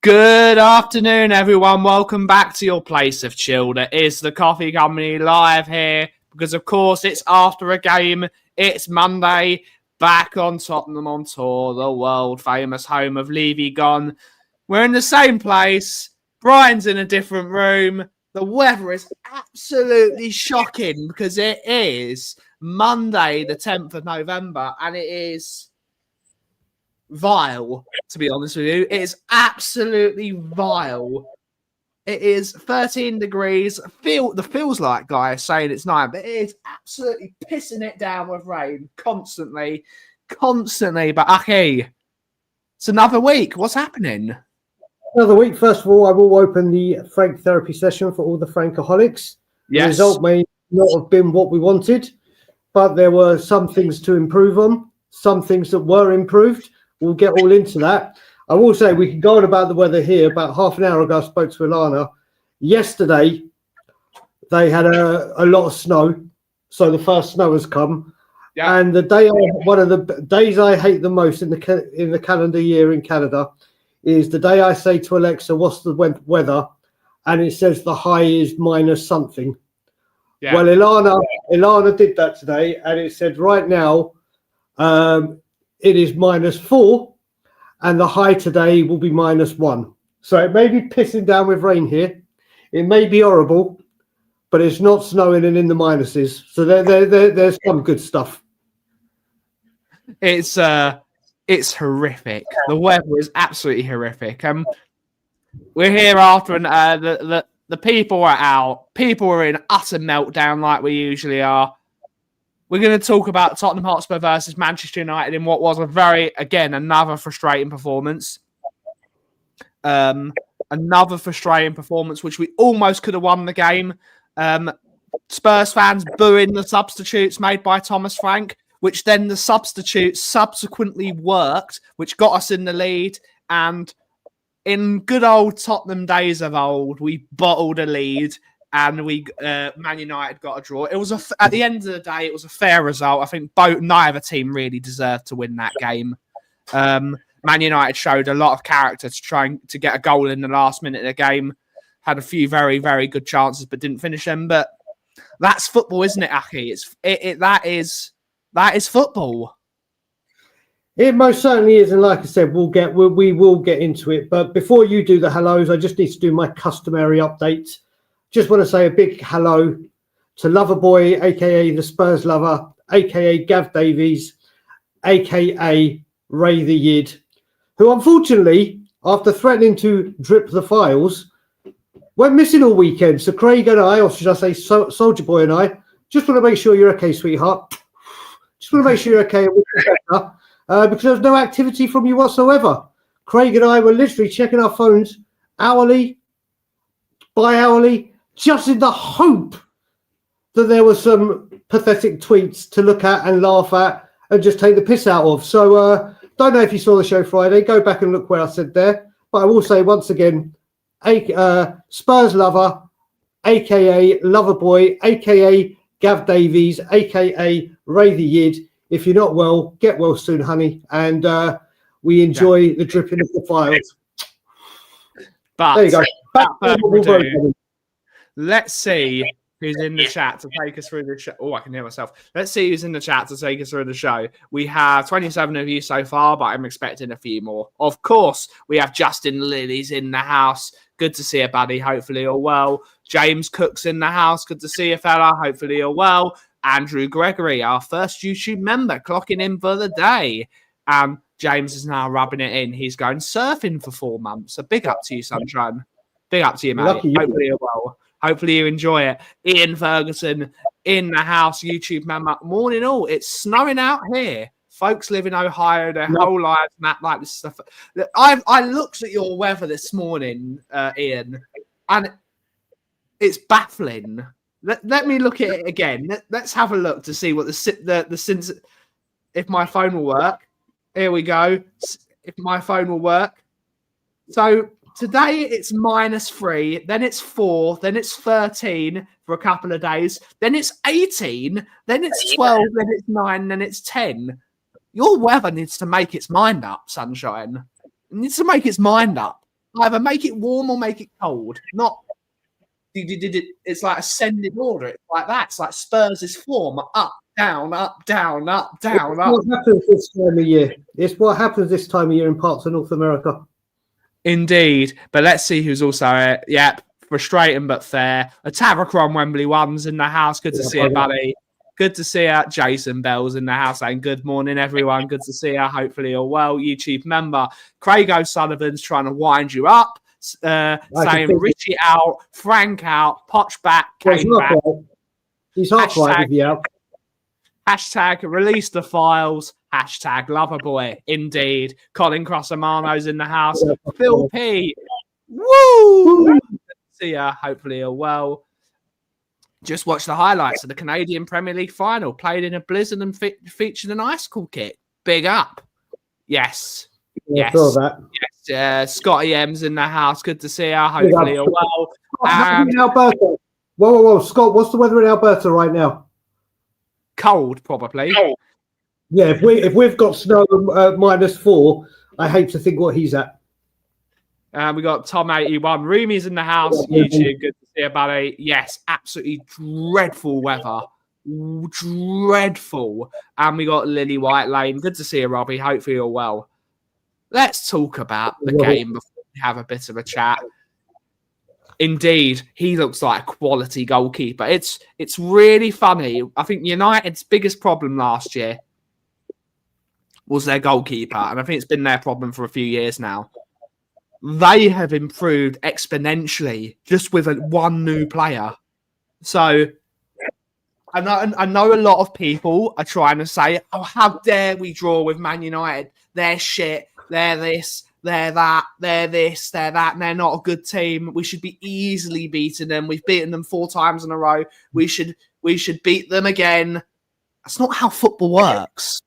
Good afternoon, everyone. Welcome back to your place of chill. That is the Coffee Company live here because, of course, it's after a game. It's Monday, back on Tottenham on tour, the world-famous home of Levy gone. We're in the same place. Brian's in a different room. The weather is absolutely shocking because it is Monday, the 10th of November, and it is vile, to be honest with you. It is absolutely vile. It is 13 degrees. The feels like guy is saying it's 9, but it is absolutely pissing it down with rain constantly. But okay, it's another week. What's happening? Another week. First of all, I will open the Frank therapy session for all the Frankaholics. Yes. The result may not have been what we wanted, but there were some things to improve on, some things that were improved. We'll get all into that. I will say we can go on about the weather here. About half an hour ago, I spoke to Ilana. Yesterday, they had a lot of snow, so the first snow has come. Yeah. And one of the days I hate the most in the calendar year in Canada is the day I say to Alexa, "What's the weather?" and it says the high is minus something. Yeah. Well, Ilana did that today, and it said right now it is -4, and the high today will be -1. So it may be pissing down with rain here. It may be horrible, but it's not snowing and in the minuses. So there's some good stuff. It's horrific. The weather is absolutely horrific. We're here after, and the people are out. People are in utter meltdown like we usually are. We're going to talk about Tottenham Hotspur versus Manchester United in what was another frustrating performance. Another frustrating performance, which we almost could have won the game. Spurs fans booing the substitutes made by Thomas Frank, which then the substitutes subsequently worked, which got us in the lead. And in good old Tottenham days of old, we bottled a lead. And Man United got a draw. It was at the end of the day, it was a fair result. I think neither team really deserved to win that game. Man United showed a lot of character to trying to get a goal in the last minute of the game. Had a few very, very good chances, but didn't finish them. But that's football, isn't it, Aki? That is football. It most certainly is, and like I said, we will get into it. But before you do the hellos, I just need to do my customary update. Just want to say a big hello to Loverboy, a.k.a. the Spurs lover, a.k.a. Gav Davies, a.k.a. Ray the Yid, who unfortunately, after threatening to drip the files, went missing all weekend. So Craig and I, or should I say Soldier Boy and I, just want to make sure you're okay, sweetheart. Just want to make sure you're okay. Because there was no activity from you whatsoever. Craig and I were literally checking our phones hourly, bi-hourly, just in the hope that there were some pathetic tweets to look at and laugh at and just take the piss out of. So don't know if you saw the show Friday. Go back and look where I said there. But I will say once again, Spurs lover, a.k.a. Loverboy, a.k.a. Gav Davies, a.k.a. Ray the Yid. If you're not well, get well soon, honey. And we enjoy the dripping of the files. But there you go. Let's see who's in the chat to take us through the show. Oh, I can hear myself. Let's see who's in the chat to take us through the show. We have 27 of you so far, but I'm expecting a few more. Of course, we have Justin Lilly's in the house. Good to see you, buddy. Hopefully you're well. James Cook's in the house. Good to see you, fella. Hopefully you're well. Andrew Gregory, our first YouTube member, clocking in for the day. James is now rubbing it in. He's going surfing for 4 months. So big up to you, sunshine. Big up to you, mate. Hopefully you're well. Hopefully you enjoy it. Ian Ferguson in the house, YouTube member. Morning all. It's snowing out here. Folks live in Ohio their whole lives and act like this stuff. I looked at your weather this morning, Ian, and it's baffling. Let me look at it again. Let's have a look to see what if my phone will work. Here we go. If my phone will work. So today it's -3, then it's 4, then it's 13 for a couple of days, then it's 18, then it's 12, then it's 9, then it's 10. Your weather needs to make its mind up, sunshine. It needs to make its mind up. Either make it warm or make it cold. Not it's like ascending order. It's like that. It's like Spurs' form. Up, down, up, down, up, down, up. What happens this time of year? It's what happens this time of year in parts of North America. Indeed. But let's see who's also yep. Frustrating but fair. A Tavakron Wembley one's in the house. Good to see you, buddy. Good to see you. Jason Bell's in the house saying good morning, everyone. Good to see you. Hopefully you're well. YouTube member Craig O'Sullivan's trying to wind you up, saying Richie out, Frank out, Poch back, Kane back. He's half right with you out. Hashtag release the files. Hashtag Loverboy. Indeed. Colin Crossamano's in the house. Phil P. Woo! See ya. Hopefully you're well. Just watch the highlights of the Canadian Premier League final. Played in a blizzard and featured an icicle kit. Big up. Yes. Yeah, yes. saw that. Yes. Scotty M's in the house. Good to see you. Hopefully you're well. In Alberta. Whoa. Scott, what's the weather in Alberta right now? Cold, probably. Cold. Yeah, if we've got snow -4, I hate to think what he's at. We got Tom81. Roomies in the house. YouTube, good to see you, buddy. Yes, absolutely dreadful weather. Dreadful. And we got Lily White Lane. Good to see you, Robbie. Hopefully you're well. Let's talk about the game before we have a bit of a chat. Indeed, he looks like a quality goalkeeper. It's really funny. I think United's biggest problem last year was their goalkeeper. And I think it's been their problem for a few years now. They have improved exponentially just with one new player. So I know a lot of people are trying to say, oh, how dare we draw with Man United? They're shit. They're this. They're that. They're this. They're that. And they're not a good team. We should be easily beating them. We've beaten them 4 times in a row. We should beat them again. That's not how football works.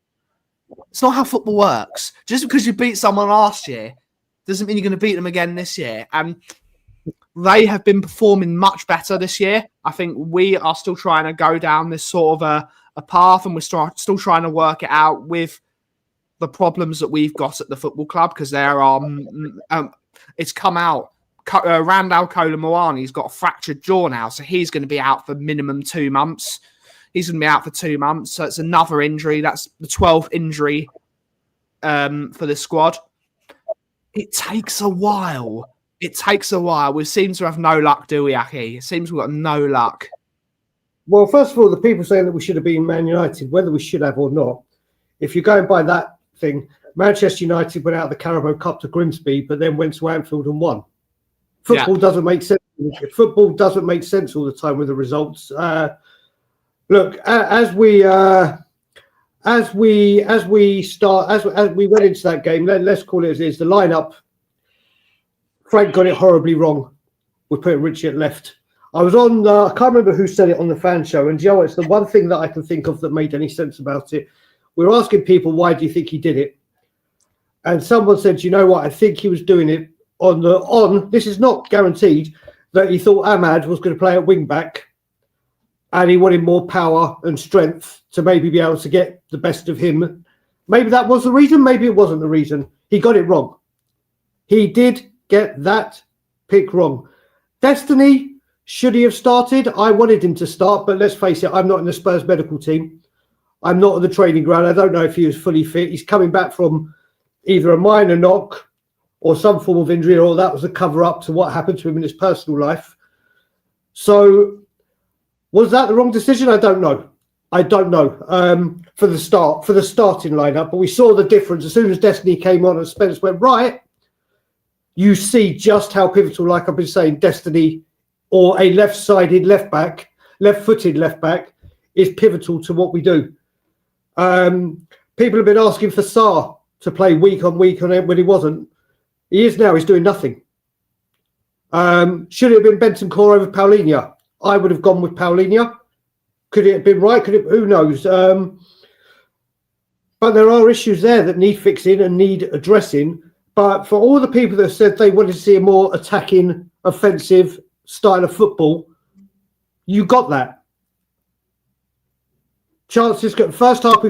It's not how football works. Just because you beat someone last year doesn't mean you're going to beat them again this year. And they have been performing much better this year. I think we are still trying to go down this sort of a path, and we're still trying to work it out with the problems that we've got at the football club, because there are it's come out. Randall Kolomoani's got a fractured jaw now, so he's going to be out for minimum 2 months. He's going to be out for 2 months, so it's another injury. That's the 12th injury for the squad. It takes a while. It takes a while. We seem to have no luck, do we, Aki? It seems we've got no luck. Well, first of all, the people saying that we should have been Man United, whether we should have or not, if you're going by that thing, Manchester United went out of the Carabao Cup to Grimsby, but then went to Anfield and won. Football doesn't make sense. Football doesn't make sense all the time with the results. Look, as we went into that game, let's call it as it is. The lineup, Frank got it horribly wrong. We're putting Richie at left. I was on, I can't remember who said it on the fan show, and you know, it's the one thing that I can think of that made any sense about it. We were asking people, why do you think he did it? And someone said, you know what, I think he was doing it this is not guaranteed, that he thought Ahmad was going to play at wing back and he wanted more power and strength to maybe be able to get the best of him. Maybe that was the reason, maybe it wasn't the reason. He got it wrong. He did get that pick wrong. Destiny, should he have started? I wanted him to start, but let's face it, I'm not in the Spurs medical team. I'm not at the training ground. I don't know if he was fully fit. He's coming back from either a minor knock or some form of injury, or that was a cover-up to what happened to him in his personal life. So was that the wrong decision? I don't know. For the starting lineup, but we saw the difference as soon as Destiny came on and Spence went right. You see just how pivotal, like I've been saying, Destiny or a left-footed left back is pivotal to what we do. People have been asking for Sarr to play week on end when he wasn't. He is now. He's doing nothing. Should it have been Bentancur over Paulinho? I would have gone with Paulinho. Could it have been right? Who knows? But there are issues there that need fixing and need addressing. But for all the people that said they wanted to see a more attacking, offensive style of football, you got that. Chances, first half,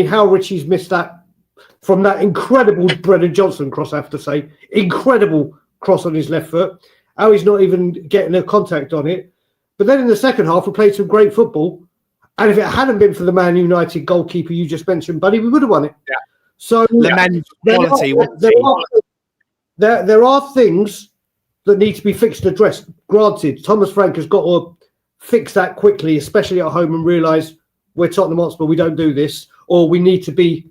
how Richie's missed that from that incredible Brennan Johnson cross, I have to say. Incredible cross on his left foot. How he's not even getting a contact on it. But then in the second half, we played some great football. And if it hadn't been for the Man United goalkeeper you just mentioned, Buddy, we would have won it. Yeah. So there are things that need to be fixed and addressed. Granted, Thomas Frank has got to fix that quickly, especially at home, and realise we're Tottenham Hotspur, we don't do this, or we need to be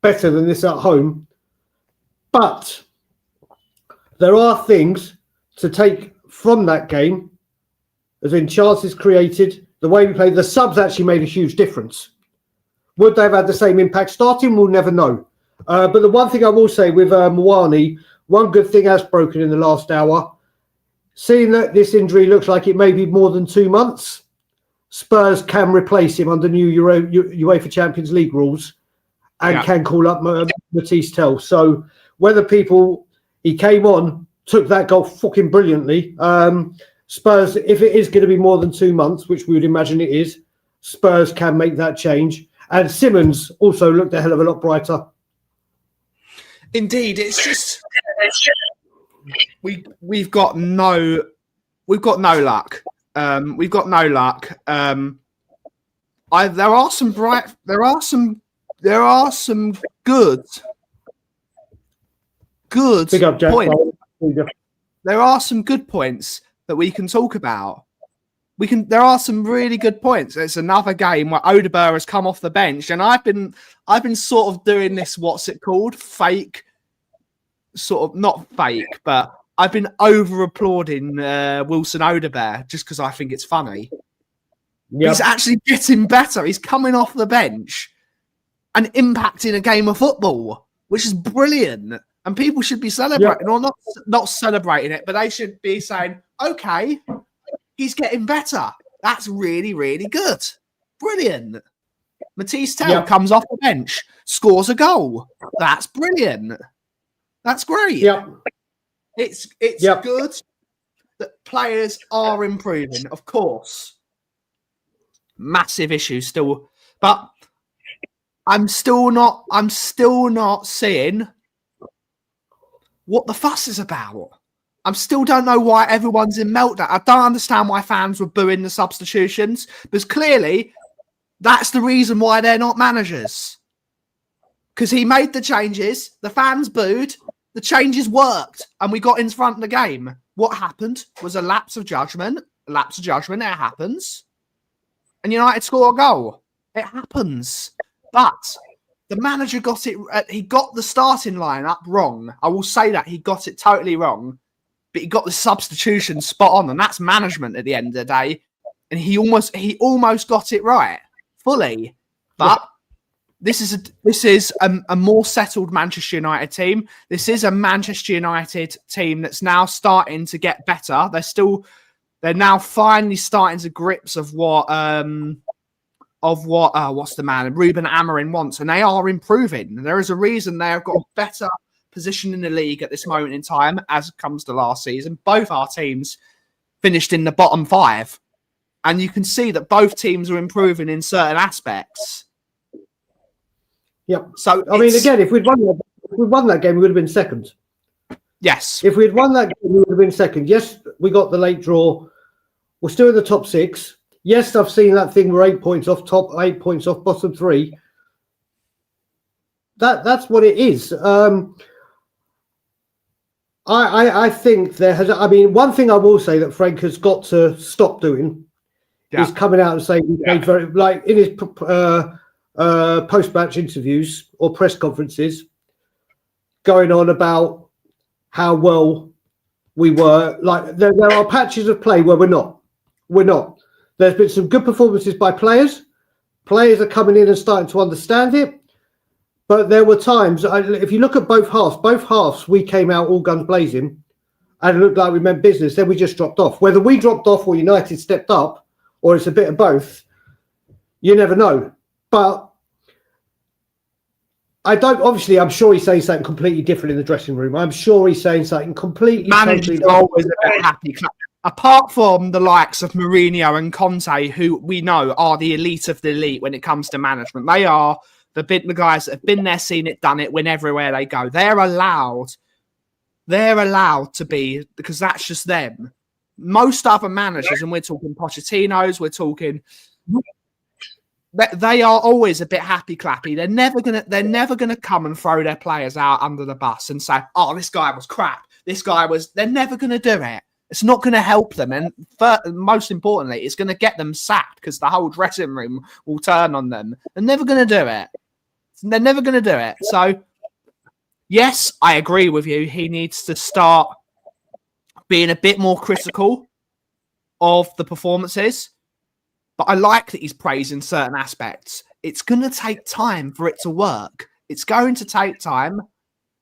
better than this at home. But there are things to take from that game, as in chances created, the way we played. The subs actually made a huge difference. Would they have had the same impact starting? We'll never know. But the one thing I will say with Mwani, one good thing has broken in the last hour. Seeing that this injury looks like it may be more than 2 months, Spurs can replace him under new UEFA Champions League rules and can call up Matisse Tell. So whether he came on, took that goal fucking brilliantly. Spurs, if it is going to be more than 2 months, which we would imagine it is, Spurs can make that change. And Simmons also looked a hell of a lot brighter. Indeed, it's just we've got no luck. We've got no luck. There are some good points. There are some good points that we can talk about. There are some really good points. It's another game where Odegaard has come off the bench, and I've been sort of doing this, what's it called? Fake, sort of not fake, but I've been over applauding Wilson Odegaard just because I think it's funny. Yep. He's actually getting better. He's coming off the bench and impacting a game of football, which is brilliant. And people should be celebrating, or not celebrating it, but they should be saying, okay, he's getting better. That's really, really good. Brilliant. Matisse Tell comes off the bench, scores a goal. That's brilliant. That's great. Yep. It's good that players are improving, of course. Massive issues still, but I'm still not seeing what the fuss is about. I still don't know why everyone's in meltdown. I don't understand why fans were booing the substitutions, because clearly that's the reason why they're not managers. Because he made the changes, the fans booed, the changes worked, and we got in front of the game. What happened was a lapse of judgment. A lapse of judgment, it happens. And United score a goal. It happens. But the manager got it. He got the starting lineup wrong. I will say that he got it totally wrong. But he got the substitution spot on, and that's management at the end of the day. And he almost got it right fully. But this is a more settled Manchester United team. This is a Manchester United team that's now starting to get better. They're now finally starting to grips of what what's the man Ruben Amorim wants, and they are improving. There is a reason they have got a better position in the league at this moment in time as it comes to last season. Both our teams finished in the bottom 5, and you can see that both teams are improving in certain aspects. Yeah. So I mean, again, if we'd won that game, we would have been second. Yes. If we'd won that game, we would have been second. Yes, we got the late draw. We're still in the top 6. Yes, I've seen that thing. We're 8 points off top, 8 points off bottom 3. That's what it is. I think there has. I mean, one thing I will say that Frank has got to stop doing is coming out and saying he played very, like in his post-match interviews or press conferences, going on about how well we were. Like there are patches of play where we're not. We're not. There's been some good performances by players. Players are coming in and starting to understand it. But there were times, if you look at both halves, we came out all guns blazing and it looked like we meant business. Then we just dropped off. Whether we dropped off or United stepped up, or it's a bit of both, you never know. But I'm sure he's saying something completely different in the dressing room. I'm sure he's saying something completely... Managers are always a bit happy. Apart from the likes of Mourinho and Conte, who we know are the elite of the elite when it comes to management, they are the guys that have bin there, seen it, done it, win everywhere they go. They're allowed to be, because that's just them. Most other managers, and we're talking Pochettinos, we're talking, they are always a bit happy clappy. They're never gonna come and throw their players out under the bus and say, "Oh, this guy was crap. They're never gonna do it. It's not going to help them, and most importantly, it's going to get them sacked because the whole dressing room will turn on them. They're never going to do it. They're never going to do it. So, yes, I agree with you. He needs to start being a bit more critical of the performances, but I like that he's praising certain aspects. It's going to take time for it to work. It's going to take time.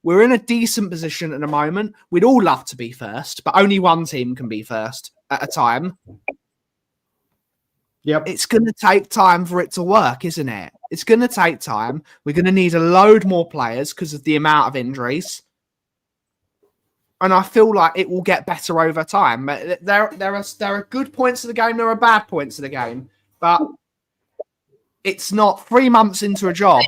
We're in a decent position at the moment. We'd all love to be first, but only one team can be first at a time. Yep. It's going to take time for it to work, isn't it? It's going to take time. We're going to need a load more players because of the amount of injuries. And I feel like it will get better over time. But there are good points of the game. There are bad points of the game. But it's not 3 months into a job.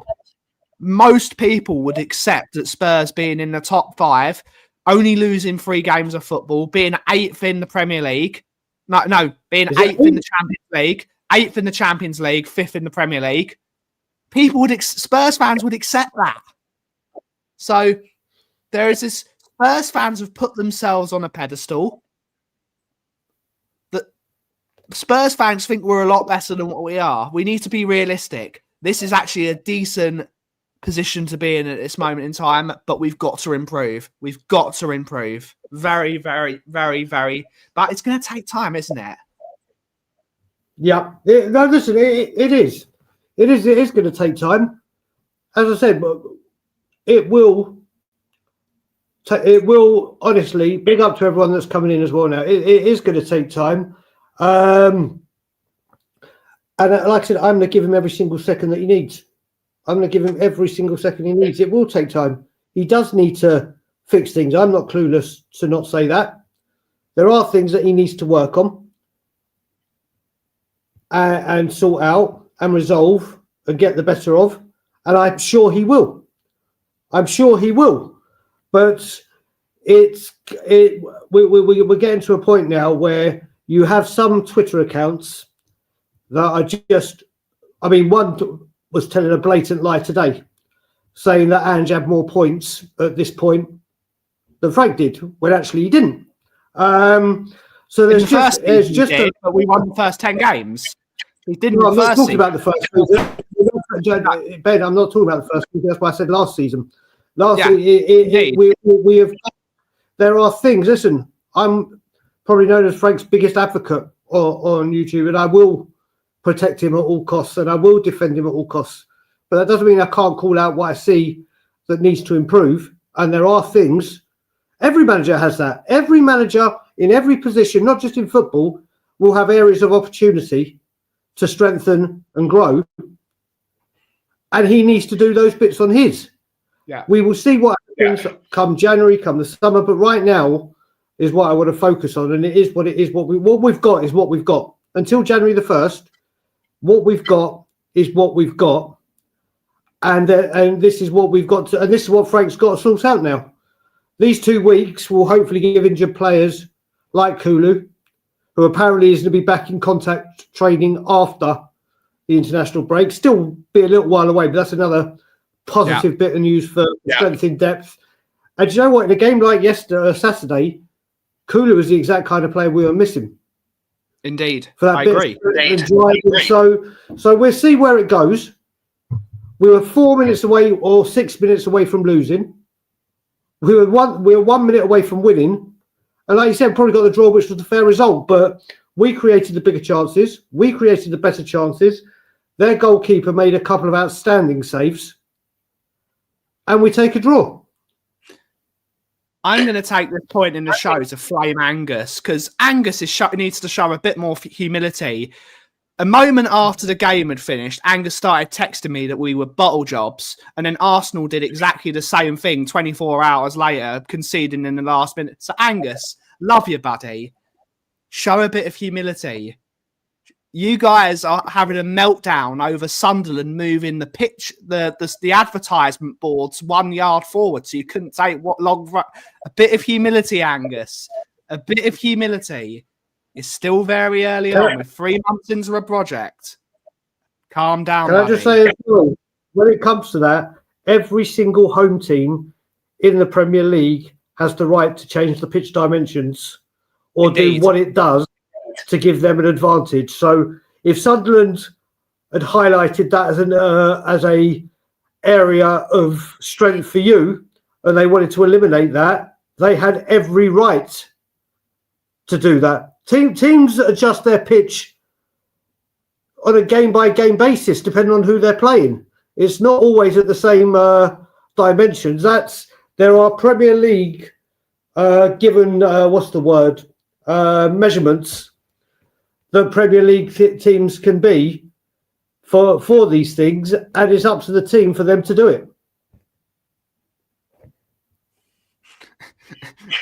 Most people would accept that Spurs being in the top 5, only losing 3 games of football, being 8th in the Premier League. Being 8th in the Champions League, 8th in the Champions League, 5th in the Premier League. Spurs fans would accept that. So there is this, Spurs fans have put themselves on a pedestal. That Spurs fans think we're a lot better than what we are. We need to be realistic. This is actually a decent position to be in at this moment in time, but we've got to improve. We've got to improve. Very, very, very, very. But it's going to take time, isn't it? Yeah. Listen, it is. It is going to take time. As I said, it will. It will, honestly, big up to everyone that's coming in as well now. It is going to take time. And like I said, I'm going to give him every single second that he needs. I'm going to give him every single second he needs. It will take time. He does need to fix things. I'm not clueless to not say that. There are things that he needs to work on and sort out and resolve and get the better of. And I'm sure he will. I'm sure he will. But we're getting to a point now where you have some Twitter accounts that are just, one was telling a blatant lie today, saying that Ange had more points at this point than Frank did, when actually he didn't. So there's but we won the first 10 games. He didn't. No, I'm not talking about the first season. Ben, I'm not talking about the first season. That's why I said last season. We have. There are things. Listen, I'm probably known as Frank's biggest advocate on YouTube, and I will protect him at all costs, and I will defend him at all costs. But that doesn't mean I can't call out what I see that needs to improve. And there are things. Every manager has that. Every manager in every position, not just in football, will have areas of opportunity to strengthen and grow. And he needs to do those bits on his. Yeah. We will see what happens come January, come the summer. But right now is what I want to focus on. And it is what it is. What we've got is what we've got. Until January the 1st, what we've got is what we've got. And this is what we've got to, and this is what Frank's got to sort out now. These 2 weeks will hopefully give injured players like Kulu, who apparently is going to be back in contact training after the international break. Still be a little while away, but that's another positive bit of news for strength in depth. And do you know what? In a game like Saturday, Kulu was the exact kind of player we were missing. Indeed. I agree. So we'll see where it goes. We were 4 minutes away or 6 minutes away from losing. We were 1 minute away from winning. And like you said, probably got the draw, which was the fair result. But we created the bigger chances. We created the better chances. Their goalkeeper made a couple of outstanding saves. And we take a draw. I'm going to take this point in the show to flame Angus, because Angus needs to show a bit more humility. A moment after the game had finished, Angus started texting me that we were bottle jobs, and then Arsenal did exactly the same thing 24 hours later, conceding in the last minute. So Angus, love you, buddy. Show a bit of humility. You guys are having a meltdown over Sunderland moving the pitch, the advertisement boards 1 yard forward, so you couldn't take a bit of humility, Angus. A bit of humility. It's still very early on. We're 3 months into a project. Calm down. Can I just say as well, when it comes to that, every single home team in the Premier League has the right to change the pitch dimensions or Indeed. do what it does to give them an advantage. So if Sunderland had highlighted that as a area of strength for you and they wanted to eliminate that, they had every right to do that. Teams adjust their pitch on a game-by-game basis, depending on who they're playing. It's not always at the same dimensions. There are Premier League given measurements that Premier League teams can be for these things, and it's up to the team for them to do it.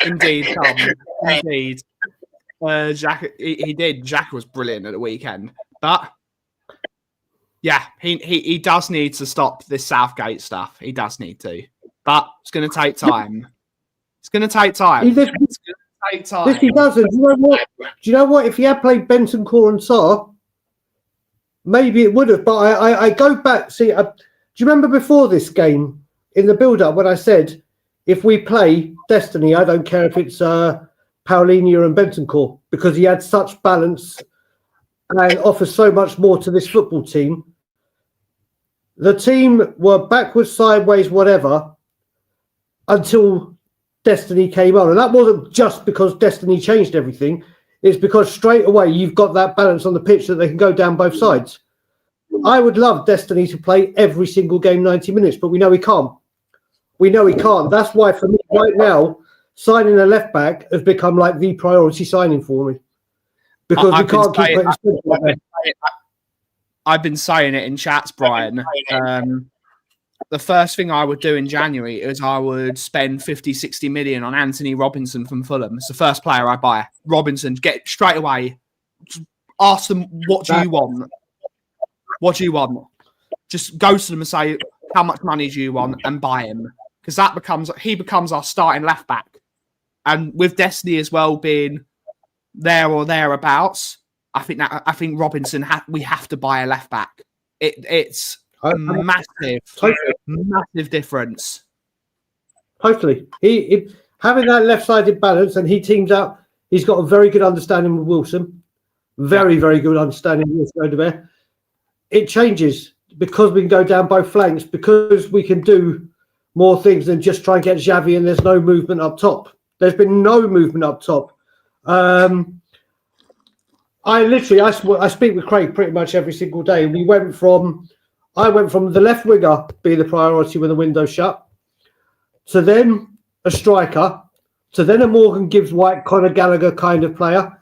Indeed, Tom. Indeed. Jack, he did. Jack was brilliant at the weekend, but yeah, he does need to stop this Southgate stuff. He does need to, but it's going to take time. It's going to take time. It's going to take time. If he doesn't, do you know what? If he had played Bentancur and Sarr, maybe it would have. But I go back. See, do you remember before this game in the build-up when I said if we play Destiny, I don't care if it's Paulinho and Bentancur, because he had such balance and offers so much more to this football team. The team were backwards, sideways, whatever, until Destiny came on. And that wasn't just because Destiny changed everything. It's because straight away you've got that balance on the pitch that they can go down both sides. I would love Destiny to play every single game 90 minutes, but we know he can't. We know he can't. That's why for me right now, signing a left back has become like the priority signing for me. Because we can't keep putting like that. I've been saying it in chats, Brian. The first thing I would do in January is I would spend 50, 60 million on Anthony Robinson from Fulham. It's the first player I buy. Robinson, get straight away. Just ask them, what do you want? What do you want? Just go to them and say, how much money do you want? And buy him. Because he becomes our starting left back. And with Destiny as well being there or thereabouts, I think Robinson we have to buy a left back. It's a massive difference. Totally. He having that left-sided balance, and he teams up. He's got a very good understanding with Wilson. Very good understanding with Wilson. It changes because we can go down both flanks, because we can do more things than just try and get Xavi, and there's no movement up top. There's been no movement up top. I speak with Craig pretty much every single day. I went from the left winger being the priority when the window's shut, to then a striker, to then a Morgan Gibbs White, Conor Gallagher kind of player.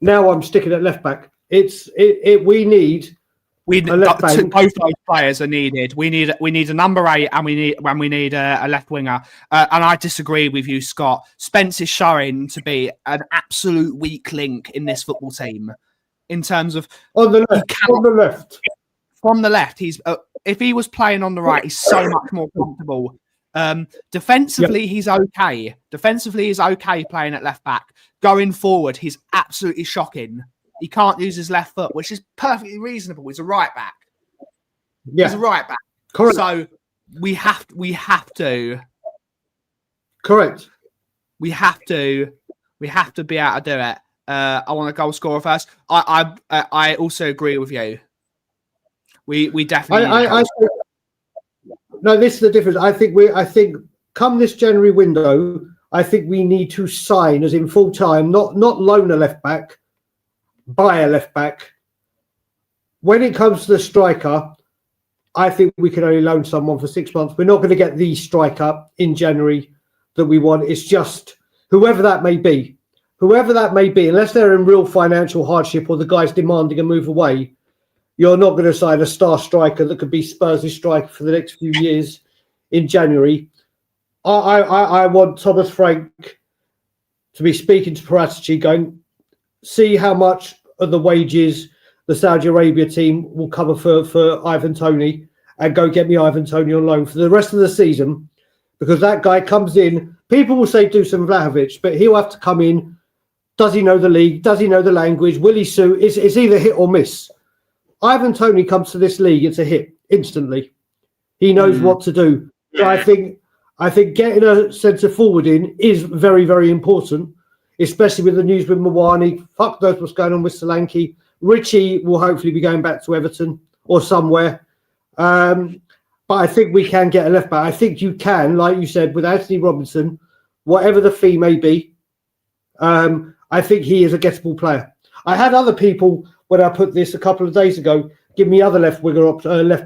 Now I'm sticking at left back. We need a left back. Both those players are needed. We need a number 8, and we need a left winger. And I disagree with you, Scott. Spence is showing to be an absolute weak link in this football team. In terms of on the left, from the left, he's if he was playing on the right, he's so much more comfortable. Defensively, he's okay. Defensively, he's okay playing at left back. Going forward, he's absolutely shocking. He can't use his left foot, which is perfectly reasonable. He's a right back. Yeah, he's a right back. Correct. So we have to. Correct. We have to be able to do it. I want a goal scorer first. I also agree with you. We definitely. No, this is the difference. I think come this January window, I think we need to sign, as in full time, not loan a left back, buy a left back. When it comes to the striker, I think we can only loan someone for 6 months. We're not going to get the striker in January that we want. It's just whoever that may be. Whoever that may be, unless they're in real financial hardship or the guy's demanding a move away, you're not going to sign a star striker that could be Spurs' striker for the next few years in January. I want Thomas Frank to be speaking to Paratici, going, see how much of the wages the Saudi Arabia team will cover for Ivan Toney and go get me Ivan Toney on loan for the rest of the season, because that guy comes in. People will say Dusan Vlahovic, but he'll have to come in. Does he know the league? Does he know the language? Will he suit? It's either hit or miss. Ivan Toney comes to this league, it's a hit instantly. He knows what to do. So I think getting a centre forward in is very, very important, especially with the news with Mawani. Fuck knows what's going on with Solanke. Richie will hopefully be going back to Everton or somewhere. But I think we can get a left back. I think you can, like you said, with Anthony Robinson, whatever the fee may be. I think he is a gettable player. I had other people, when I put this a couple of days ago, give me other left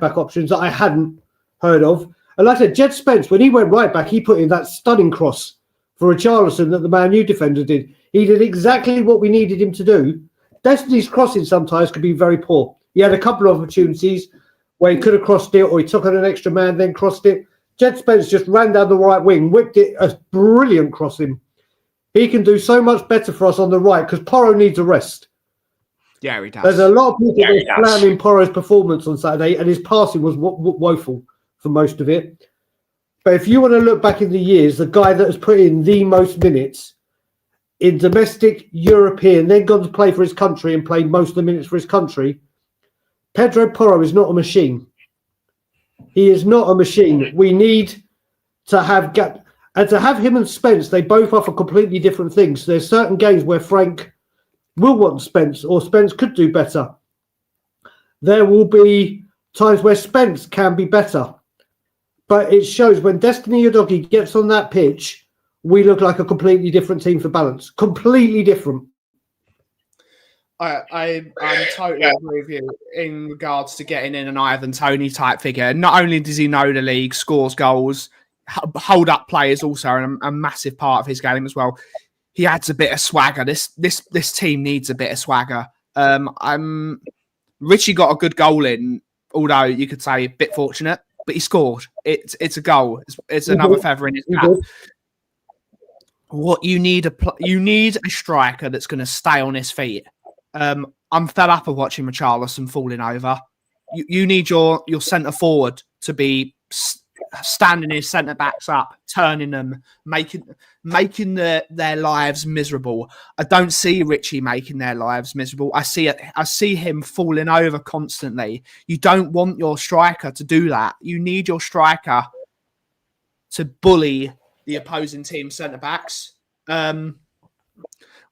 back options that I hadn't heard of. And like I said, Jed Spence, when he went right back, he put in that stunning cross for Richarlison that the Man U defender did. He did exactly what we needed him to do. Destiny's crossing sometimes can be very poor. He had a couple of opportunities where he could have crossed it, or he took on an extra man, then crossed it. Jed Spence just ran down the right wing, whipped it, a brilliant crossing. He can do so much better for us on the right because Porro needs a rest. Yeah, he does. There's a lot of people slamming Porro's performance on Saturday, and his passing was woeful for most of it. But if you want to look back in the years, the guy that has put in the most minutes in domestic, European, then gone to play for his country and played most of the minutes for his country, Pedro Porro is not a machine. He is not a machine. We need to have and to have him and Spence, they both offer completely different things. There's certain games where Frank will want Spence, or Spence could do better. There will be times where Spence can be better. But it shows when Destiny Udogie gets on that pitch, we look like a completely different team for balance. Completely different. I'm totally agree with you in regards to getting in an Ivan Toney type figure. Not only does he know the league, scores goals, hold up players also a massive part of his game as well. He adds a bit of swagger. This team needs a bit of swagger. Richie got a good goal in, although you could say a bit fortunate, but he scored. It's a goal. It's another feather in his cap. What you need a striker that's going to stay on his feet. I'm fed up of watching Richarlison falling over. You need your centre forward to be standing his centre backs up, turning them, making their lives miserable. I don't see Richie making their lives miserable. I see him falling over constantly. You don't want your striker to do that. You need your striker to bully the opposing team centre backs.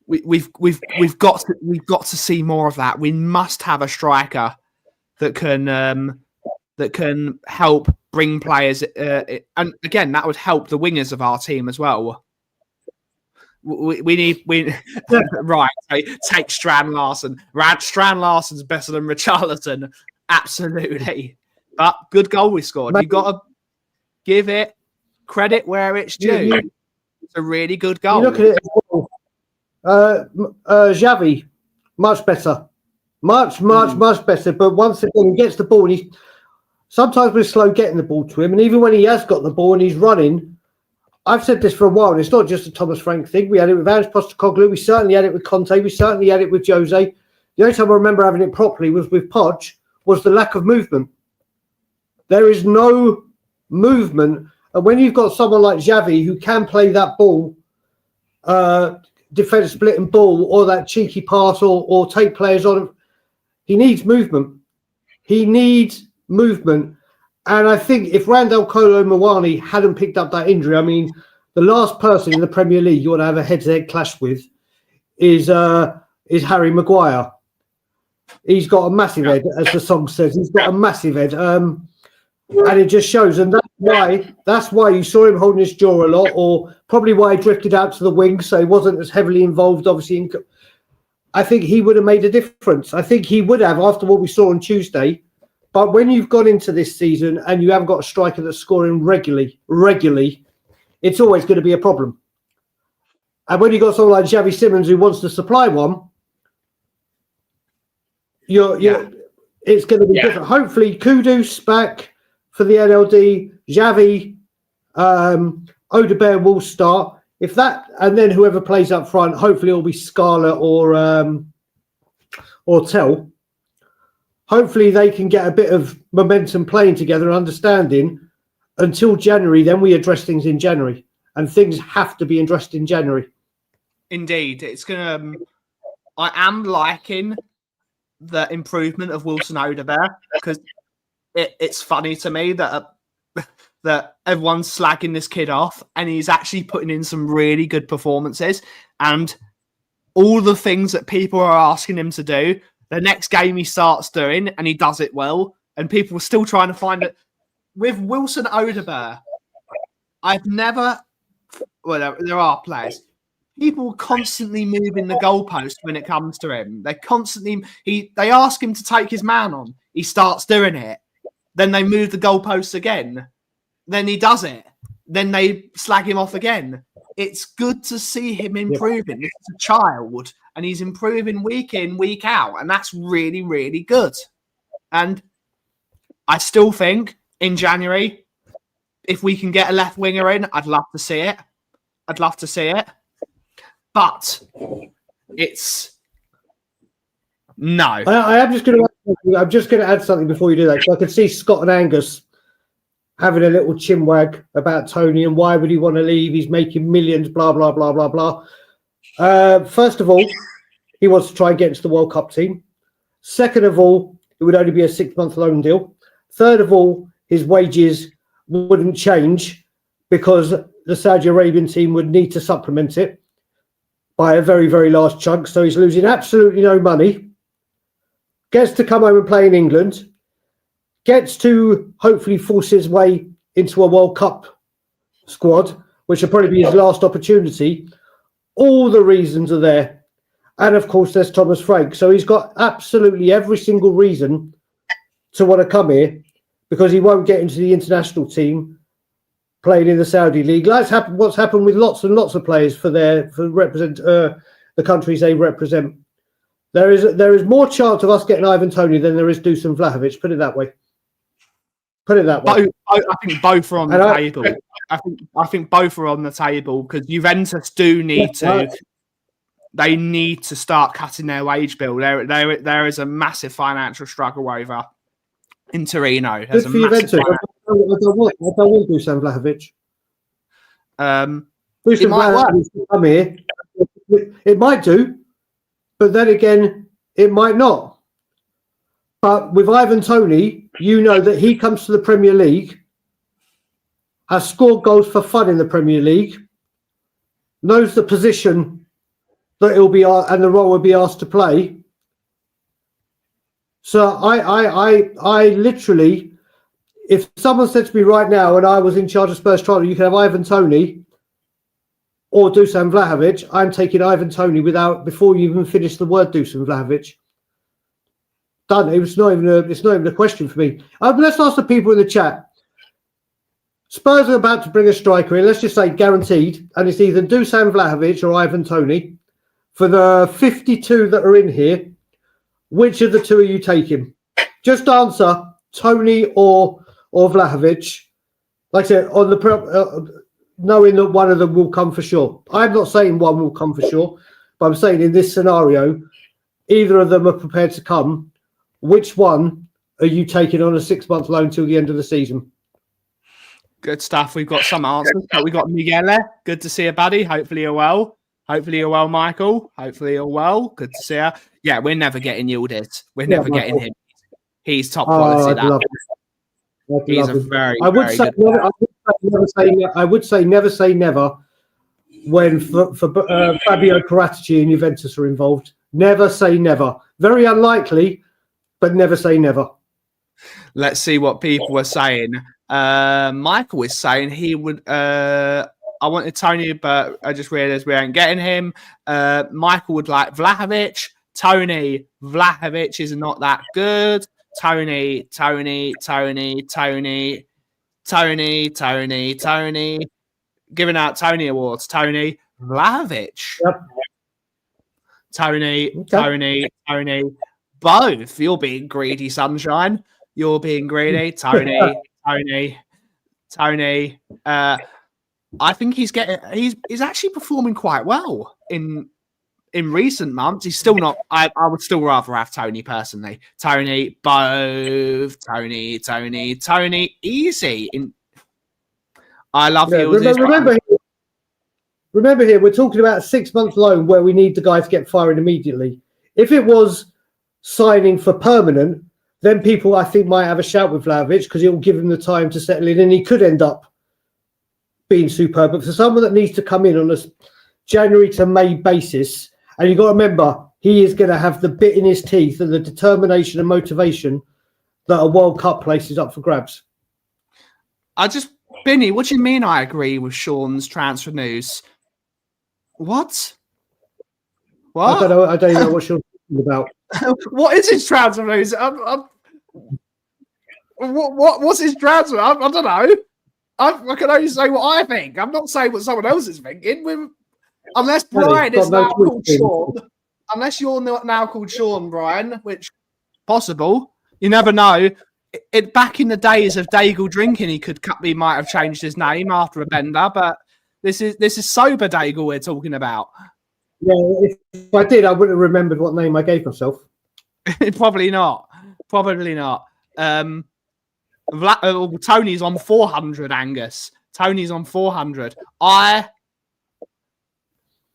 We've got to see more of that. We must have a striker that can help bring players, and again, that would help the wingers of our team as well. We need right. Take Strand Larsen. Strand Larsen's better than Richarlison, absolutely. But good goal we scored. You got to give it credit where it's due. It's a really good goal. You look at it. Xavi, much better, much better. But once again, he gets the ball, and sometimes we're slow getting the ball to him. And even when he has got the ball and he's running, I've said this for a while, and it's not just a Thomas Frank thing. We had it with Ange Postecoglou. We certainly had it with Conte. We certainly had it with Jose. The only time I remember having it properly was with Poch, was the lack of movement. There is no movement. And when you've got someone like Xavi who can play that ball, defense splitting ball, or that cheeky pass, or take players on, he needs movement. He needs movement. And I think if Randall Kolo Muani hadn't picked up that injury, I mean, the last person in the Premier League you want to have a head-to-head clash with is Harry Maguire. He's got a massive head, as the song says. He's got a massive head. And it just shows. And that's why you saw him holding his jaw a lot, or probably why he drifted out to the wing, so he wasn't as heavily involved, obviously. I think he would have made a difference. I think he would have, after what we saw on Tuesday. But when you've gone into this season and you haven't got a striker that's scoring regularly, it's always going to be a problem. And when you've got someone like Xavi Simons who wants to supply one, it's going to be different. Hopefully, Kudus back for the NLD, Xavi, Odegaard will start. If that, and then whoever plays up front, hopefully it'll be Scala or Tell. hopefully they can get a bit of momentum playing together and understanding until January. Then we address things in January, and things have to be addressed in January. Indeed, it's gonna. I am liking the improvement of Wilson Odegaard because it's funny to me that that everyone's slagging this kid off, and he's actually putting in some really good performances. And all the things that people are asking him to do, the next game he starts doing, and he does it well. And people are still trying to find it. With Wilson Odegaard, I've never... Well, there are players. People constantly moving the goalpost when it comes to him. They constantly... They ask him to take his man on. He starts doing it. Then they move the goalposts again. Then he does it. Then they slag him off again. It's good to see him improving. This is a child, and he's improving week in, week out, and that's really, really good. And I still think in January, if we can get a left winger in, I'd love to see it. I'd love to see it. But it's no. I'm just going to add something before you do that. So I can see Scott and Angus having a little chinwag about Tony and why would he want to leave? He's making millions, blah, blah, blah, blah, blah. First of all, he wants to try and get into the World Cup team. Second of all, it would only be a 6-month loan deal. Third of all, his wages wouldn't change because the Saudi Arabian team would need to supplement it by a very, very large chunk. So he's losing absolutely no money. Gets to come home and play in England. Gets to hopefully force his way into a World Cup squad, which will probably be his last opportunity. All the reasons are there. And of course, there's Thomas Frank. So he's got absolutely every single reason to want to come here because he won't get into the international team playing in the Saudi league. That's what's happened with lots and lots of players for represent the countries they represent. There is more chance of us getting Ivan Toney than there is Dusan Vlahovic. Put it that way. I think both are on the table. I think both are on the table because Juventus do need to. Right. They need to start cutting their wage bill. There is a massive financial struggle over in Torino. There's Good for Juventus. I don't want Dusan Vlahovic. Dusan Vlahovic come here. It might do, but then again, it might not. But with Ivan Toney, you know that he comes to the Premier League, has scored goals for fun in the Premier League, knows the position that he'll be and the role will be asked to play. So I literally, if someone said to me right now, and I was in charge of Spurs trial, you can have Ivan Toney or Dusan Vlahovic, I'm taking Ivan Toney before you even finish the word Dusan Vlahovic. Done. It's not even a question for me. Let's ask the people in the chat. Spurs are about to bring a striker in. Let's just say guaranteed, and it's either Dusan Vlahovic or Ivan Toney. For the 52 that are in here, which of the two are you taking? Just answer Toney or Vlahovic. Like I said, on the knowing that one of them will come for sure. I'm not saying one will come for sure, but I'm saying in this scenario, either of them are prepared to come. Which one are you taking on a 6-month loan till the end of the season? Good stuff. We've got some answers. We've got Miguel. Good to see you, buddy. Hopefully you're well. Hopefully you're well, Michael. Hopefully you're well. Good to see you. Yeah, we're never getting Yildiz. We're never getting him. He's top quality. He's a very, very good player. I would say never say never when Fabio Paratici and Juventus are involved. Never say never. Very unlikely, but never say never. Let's see what people are saying. Michael is saying he would... I wanted Toney, but I just realised we ain't getting him. Michael would like Vlahovic. Toney, Vlahovic is not that good. Toney. Giving out Toney awards. Toney, Vlahovic. Yep. Toney. Both. You're being greedy, sunshine. You're being greedy. Toney. I think he's actually performing quite well in in recent months, he's still not. I would still rather have Tony personally. Tony, both. Tony, easy. I love you. Remember here, we're talking about a 6-month loan where we need the guy to get firing immediately. If it was signing for permanent, then people, I think, might have a shout with Vlahovic because it will give him the time to settle in and he could end up being superb. But for someone that needs to come in on a January to May basis, and you've got to remember, he is going to have the bit in his teeth and the determination and motivation that a World Cup place is up for grabs. Binny, what do you mean I agree with Sean's transfer news? What? I don't know what Sean's talking about. What is his transfer news? What's his transfer? I don't know. I can only say what I think. I'm not saying what someone else is thinking. Unless Brian is now called Sean. Unless you're now called Sean, Brian, which possible. You never know. Back in the days of Dagul drinking, he might have changed his name after a bender, but this is sober Dagul we're talking about. Yeah, if I did, I wouldn't have remembered what name I gave myself. Probably not. Tony's on 400, Angus. Tony's on 400.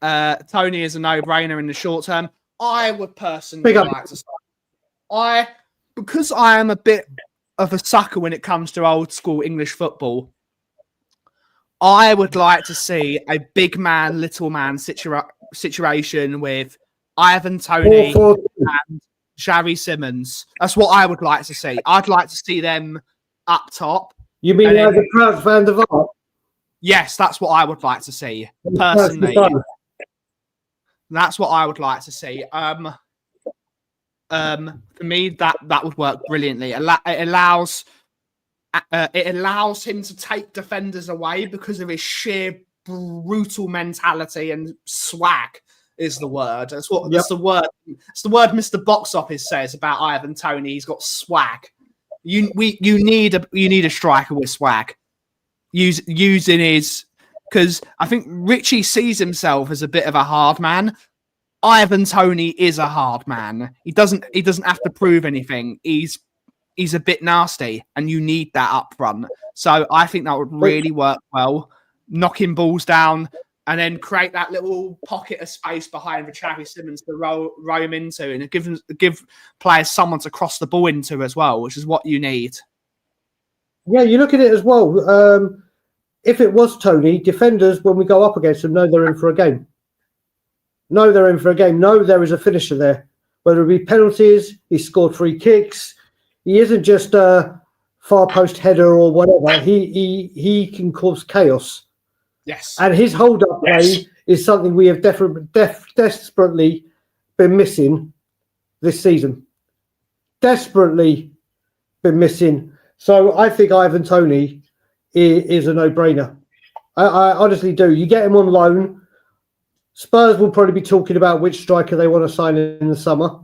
Tony is a no-brainer in the short term. I would personally like to start. Because I am a bit of a sucker when it comes to old school English football, I would like to see a big man, little man situation with Ivan Toney and Xavi Simons. That's what I would like to see. I'd like to see them up top. You mean like the Crouch Van der Vaart? Yes, that's what I would like to see. Personally, that's what I would like to see. For me, that would work brilliantly. It allows him to take defenders away because of his sheer brutal mentality and swag. Is the word? That's the word. It's the word Mr. Box Office says about Ivan Toney. He's got swag. You need a striker with swag. Using his, because I think Richie sees himself as a bit of a hard man. Ivan Toney is a hard man. He doesn't have to prove anything. He's a bit nasty, and you need that up front. So I think that would really work well. Knocking balls down and then create that little pocket of space behind the Xavi Simons to roam into, and give players someone to cross the ball into as well, which is what you need. Yeah, you look at it as well. If it was Toney, defenders, when we go up against them, know they're in for a game. No, they're in for a game. No, there is a finisher there. Whether it be penalties, he scored 3 kicks. He isn't just a far post header or whatever. He can cause chaos. Yes. And his hold-up play is something we have desperately been missing this season. Desperately been missing. So I think Ivan Toney is a no-brainer. I honestly do. You get him on loan. Spurs will probably be talking about which striker they want to sign in the summer.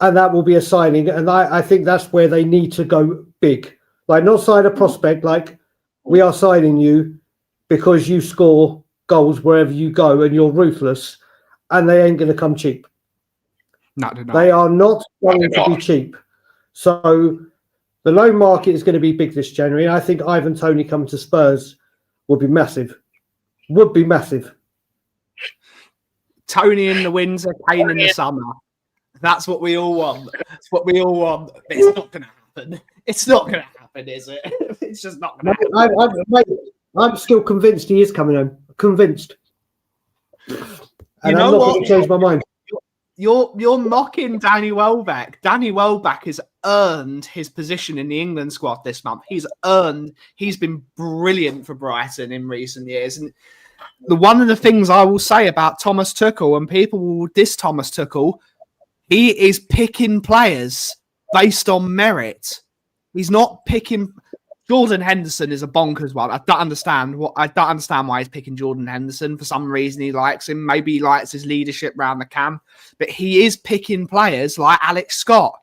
And that will be a signing. And I think that's where they need to go big. Like, not sign a prospect like, we are signing you because you score goals wherever you go and you're ruthless, and they ain't going to come cheap. No, they're not. They are not going to be cheap. So the loan market is going to be big this January. And I think Ivan Toney coming to Spurs would be massive. Would be massive. Toney in the winter, Kane in the summer. That's what we all want. That's what we all want. But it's not going to happen. It's not going to happen, is it? It's just not going to happen. I'm still convinced he is coming home. Convinced. And I'm not going to change my mind. You're mocking Danny Welbeck. Danny Welbeck has earned his position in the England squad this month. He's been brilliant for Brighton in recent years. And one of the things I will say about Thomas Tuchel, and people will diss Thomas Tuchel, he is picking players based on merit. He's not picking. Jordan Henderson is a bonkers one. I don't understand why he's picking Jordan Henderson. For some reason, he likes him. Maybe he likes his leadership around the camp. But he is picking players like Alex Scott.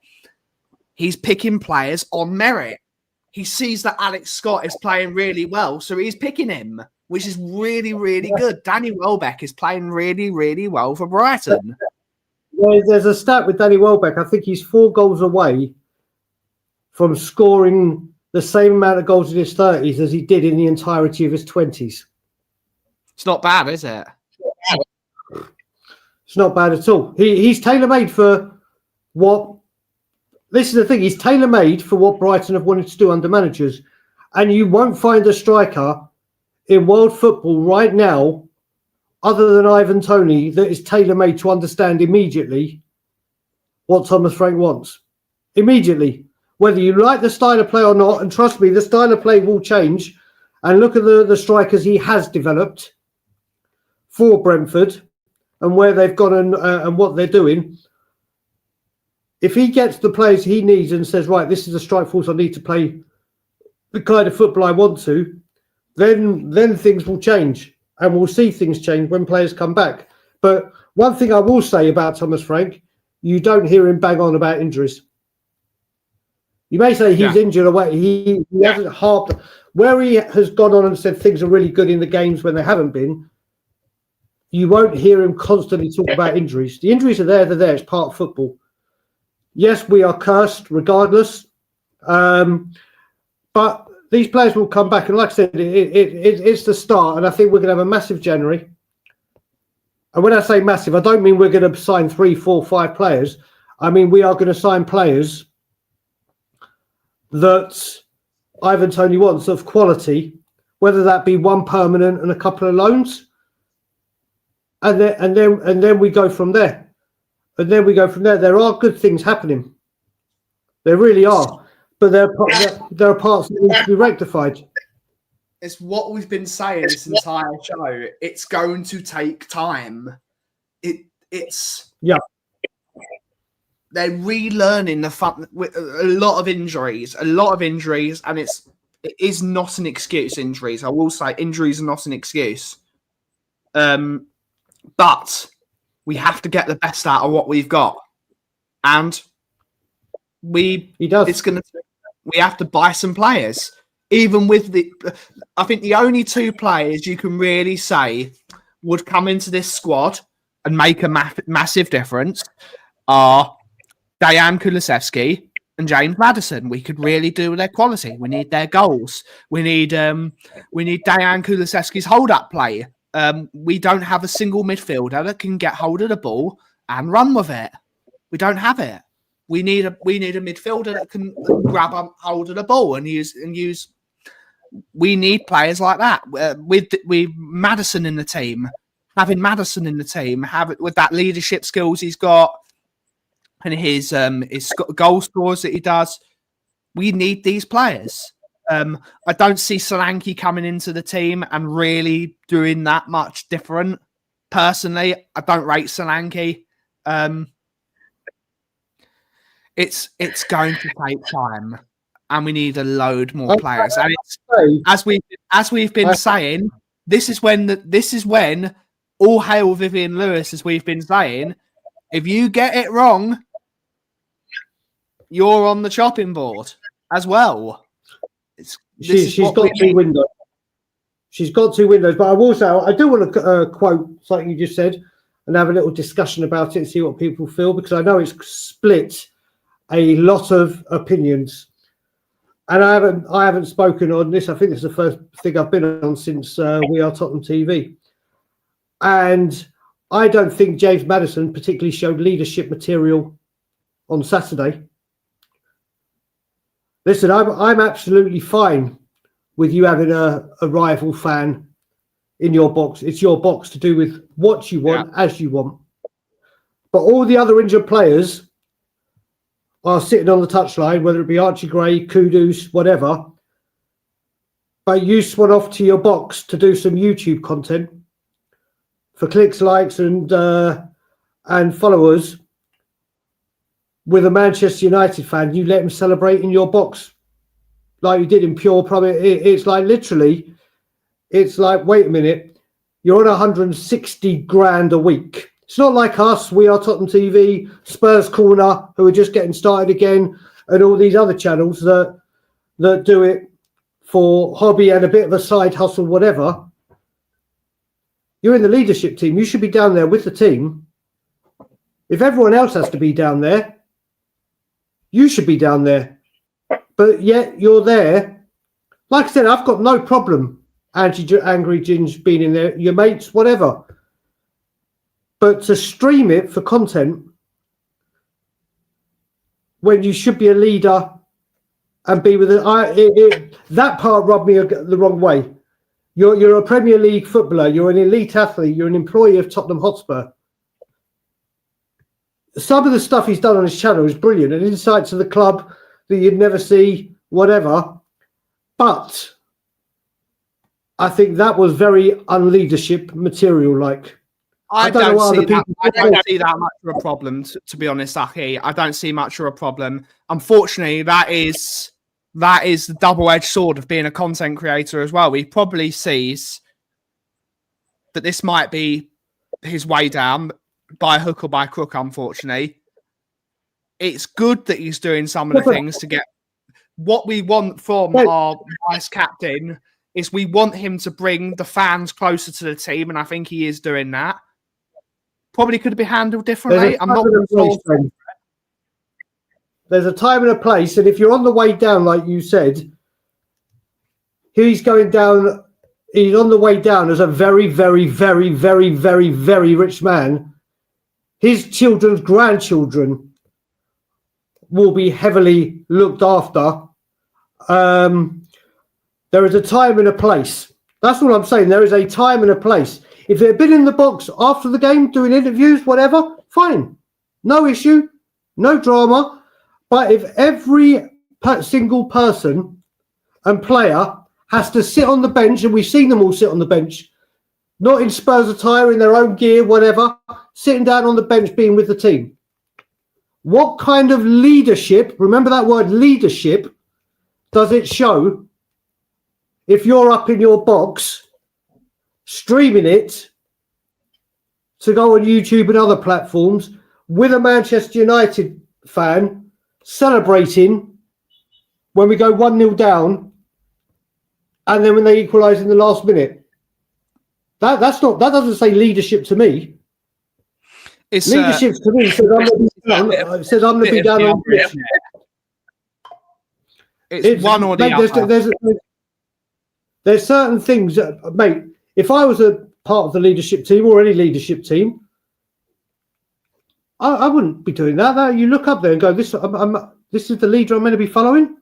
He's picking players on merit. he sees that Alex Scott is playing really well, so he's picking him, which is really, really good. Danny Welbeck is playing really, really well for Brighton. There's a stat with Danny Welbeck. I think he's 4 goals away from scoring the same amount of goals in his 30s as he did in the entirety of his 20s. It's not bad, is it? It's not bad at all. He's tailor-made for what... This is the thing. He's tailor-made for what Brighton have wanted to do under managers. And you won't find a striker in world football right now, other than Ivan Toney, that is tailor-made to understand immediately what Thomas Frank wants. Immediately. Whether you like the style of play or not, and trust me, the style of play will change. And look at the strikers he has developed for Brentford and where they've gone and what they're doing. If he gets the players he needs and says, right, this is a strike force I need to play the kind of football I want to, then things will change. And we'll see things change when players come back. But one thing I will say about Thomas Frank, you don't hear him bang on about injuries. You may say he's injured away. He hasn't harped. Where he has gone on and said things are really good in the games when they haven't been, you won't hear him constantly talk about injuries. The injuries are there, they're there. It's part of football. Yes, we are cursed regardless. But these players will come back. And like I said, it's the start. And I think we're going to have a massive January. And when I say massive, I don't mean we're going to sign 3, 4, 5 players. I mean, we are going to sign players that Ivan Toney wants of quality, whether that be one permanent and a couple of loans. And then we go from there. And then we go from there. There are good things happening. There really are. But there are parts that need to be rectified. It's what we've been saying this entire show. It's going to take time. It's they're relearning the fun with a lot of injuries, and it is not an excuse. Injuries, I will say, injuries are not an excuse. But we have to get the best out of what we've got, and we have to buy some players. Even with I think the only 2 players you can really say would come into this squad and make a massive difference are Dejan Kulusevski and James Maddison. We could really do with their quality. We need their goals. We need Dejan Kulusevski's hold-up play. We don't have a single midfielder that can get hold of the ball and run with it. We don't have it. We need a midfielder that can grab a hold of the ball and use. We need players like that. With Maddison in the team, having Maddison in the team, with that leadership skills he's got, and his goal scores that he does, we need these players. I don't see Solanke coming into the team and really doing that much different. Personally, I don't rate Solanke. It's going to take time, and we need a load more players. And as we've been saying, this is when all hail Vivian Lewis, as we've been saying. If you get it wrong, you're on the chopping board as well. She's got 2 windows. She's got 2 windows, but I will say I do want to quote something you just said and have a little discussion about it and see what people feel, because I know it's split a lot of opinions. And I haven't spoken on this. I think it's the first thing I've been on since We Are Tottenham TV. And I don't think James Maddison particularly showed leadership material on Saturday. Listen, I'm absolutely fine with you having a rival fan in your box. It's your box to do with what you want, as you want. But all the other injured players are sitting on the touchline, whether it be Archie Gray, Kudus, whatever. But you swan off to your box to do some YouTube content for clicks, likes, and followers. With a Manchester United fan, you let him celebrate in your box like you did in pure promise. It's like literally, it's like, wait a minute, you're on 160 grand a week. It's not like us, We Are Tottenham TV, Spurs Corner, who are just getting started again, and all these other channels that that do it for hobby and a bit of a side hustle, whatever. You're in the leadership team. You should be down there with the team. If everyone else has to be down there, you should be down there. But yet you're there. Like I said, I've got no problem Angry Ginge being in there, your mates, whatever. But to stream it for content when you should be a leader and be with it, that part rubbed me the wrong way. You're a Premier League footballer. You're an elite athlete. You're an employee of Tottenham Hotspur. Some of the stuff he's done on his channel is brilliant, an insight to the club that you'd never see, whatever. But I think that was very unleadership material. Like, I don't see that much of a problem, to be honest, Aki. I don't see much of a problem. Unfortunately, that is the double-edged sword of being a content creator as well. He probably sees that this might be his way down by hook or by crook, unfortunately. It's good that he's doing some of the things to get what we want from our vice captain is we want him to bring the fans closer to the team, and I think he is doing that. Probably could be handled differently. I'm not sure. There's a time and a place, and if you're on the way down, like you said, he's going down. He's on the way down as a very, very, very, very, very, very rich man. His children's grandchildren will be heavily looked after. There is a time and a place. That's what I'm saying. There is a time and a place. If they'd been in the box after the game doing interviews, whatever, fine. No issue, no drama. But if every single person and player has to sit on the bench, and we've seen them all sit on the bench, not in Spurs attire, in their own gear, whatever, sitting down on the bench being with the team. What kind of leadership, remember that word leadership, does it show if you're up in your box streaming it to go on YouTube and other platforms with a Manchester United fan celebrating when we go 1-0 down and then when they equalise in the last minute? That doesn't say leadership to me. It's leadership to me says I'm going to be down on pitch. It's one or the other. There's certain things, mate. If I was a part of the leadership team or any leadership team, I wouldn't be doing that. You look up there and go, this is the leader I'm meant to be following.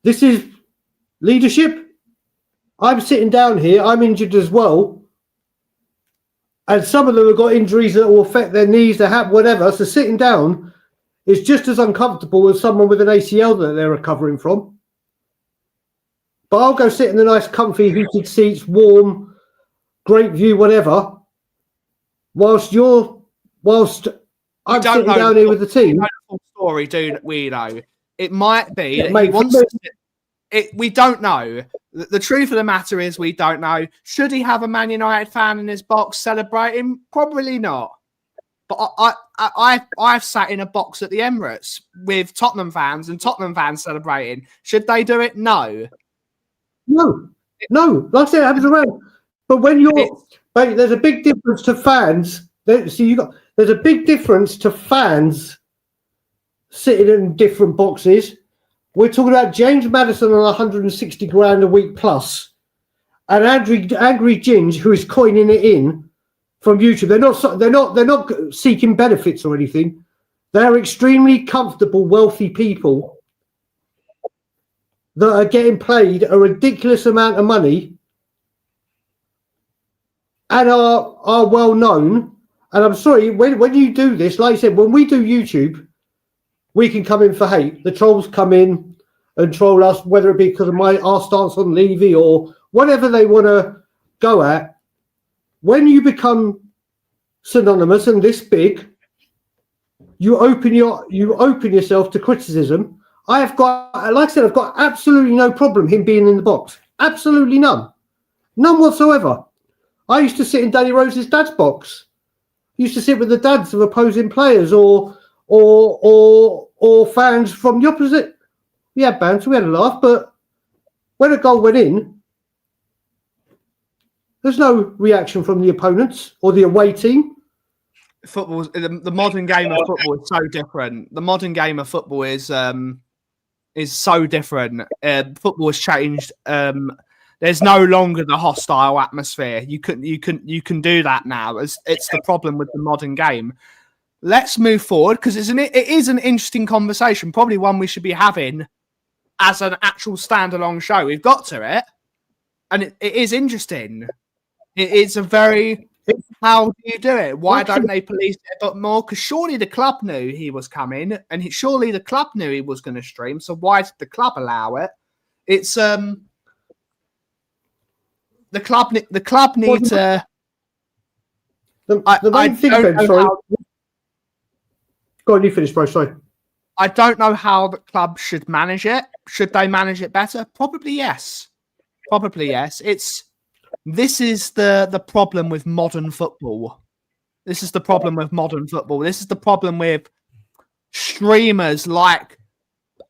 This is leadership. I'm sitting down here. I'm injured as well. And some of them have got injuries that will affect their knees, their hat, whatever. So sitting down is just as uncomfortable as someone with an ACL that they're recovering from. But I'll go sit in the nice, comfy, heated seats, warm, great view, whatever, whilst I'm sitting down here with the team. Story, do we know? It might be that he wants to. We don't know. The truth of the matter is we don't know. Should he have a Man United fan in his box celebrating? Probably not. But I've sat in a box at the Emirates with Tottenham fans and Tottenham fans celebrating. Should they do it? No. No. Like I said, it happens around. But when there's a big difference to fans. There's a big difference to fans sitting in different boxes. We're talking about James Maddison on 160 grand a week plus, and Angry Ginge, who is coining it in from YouTube. They're not seeking benefits or anything. They're extremely comfortable, wealthy people that are getting paid a ridiculous amount of money and are well known. And I'm sorry, when you do this, like I said, when we do YouTube, we can come in for hate. The trolls come in and troll us, whether it be because of our stance on Levy or whatever they want to go at. When you become synonymous and this big, you open yourself to criticism. I've got absolutely no problem him being in the box. Absolutely none whatsoever. I used to sit in Danny Rose's dad's box. Used to sit with the dads of opposing players or fans from the opposite. We had banter, we had a laugh, but when a goal went in, there's no reaction from the opponents or the away team. Football, the modern game of football is so different. The modern game of football is so different. Football has changed. There's no longer the hostile atmosphere. You can do that now. It's the problem with the modern game. Let's move forward because it is an interesting conversation. Probably one we should be having as an actual standalone show. We've got to it, and it is interesting. It's a very how do you do it? Why don't they police it a bit more? Because surely the club knew he was coming, and surely the club knew he was going to stream. So why did the club allow it? It's the club need to. The main thing, Ben, sorry. Go on, you finish, bro. Sorry. I don't know how the club should manage it. Should they manage it better? Probably yes. This is the problem with modern football. This is the problem with streamers like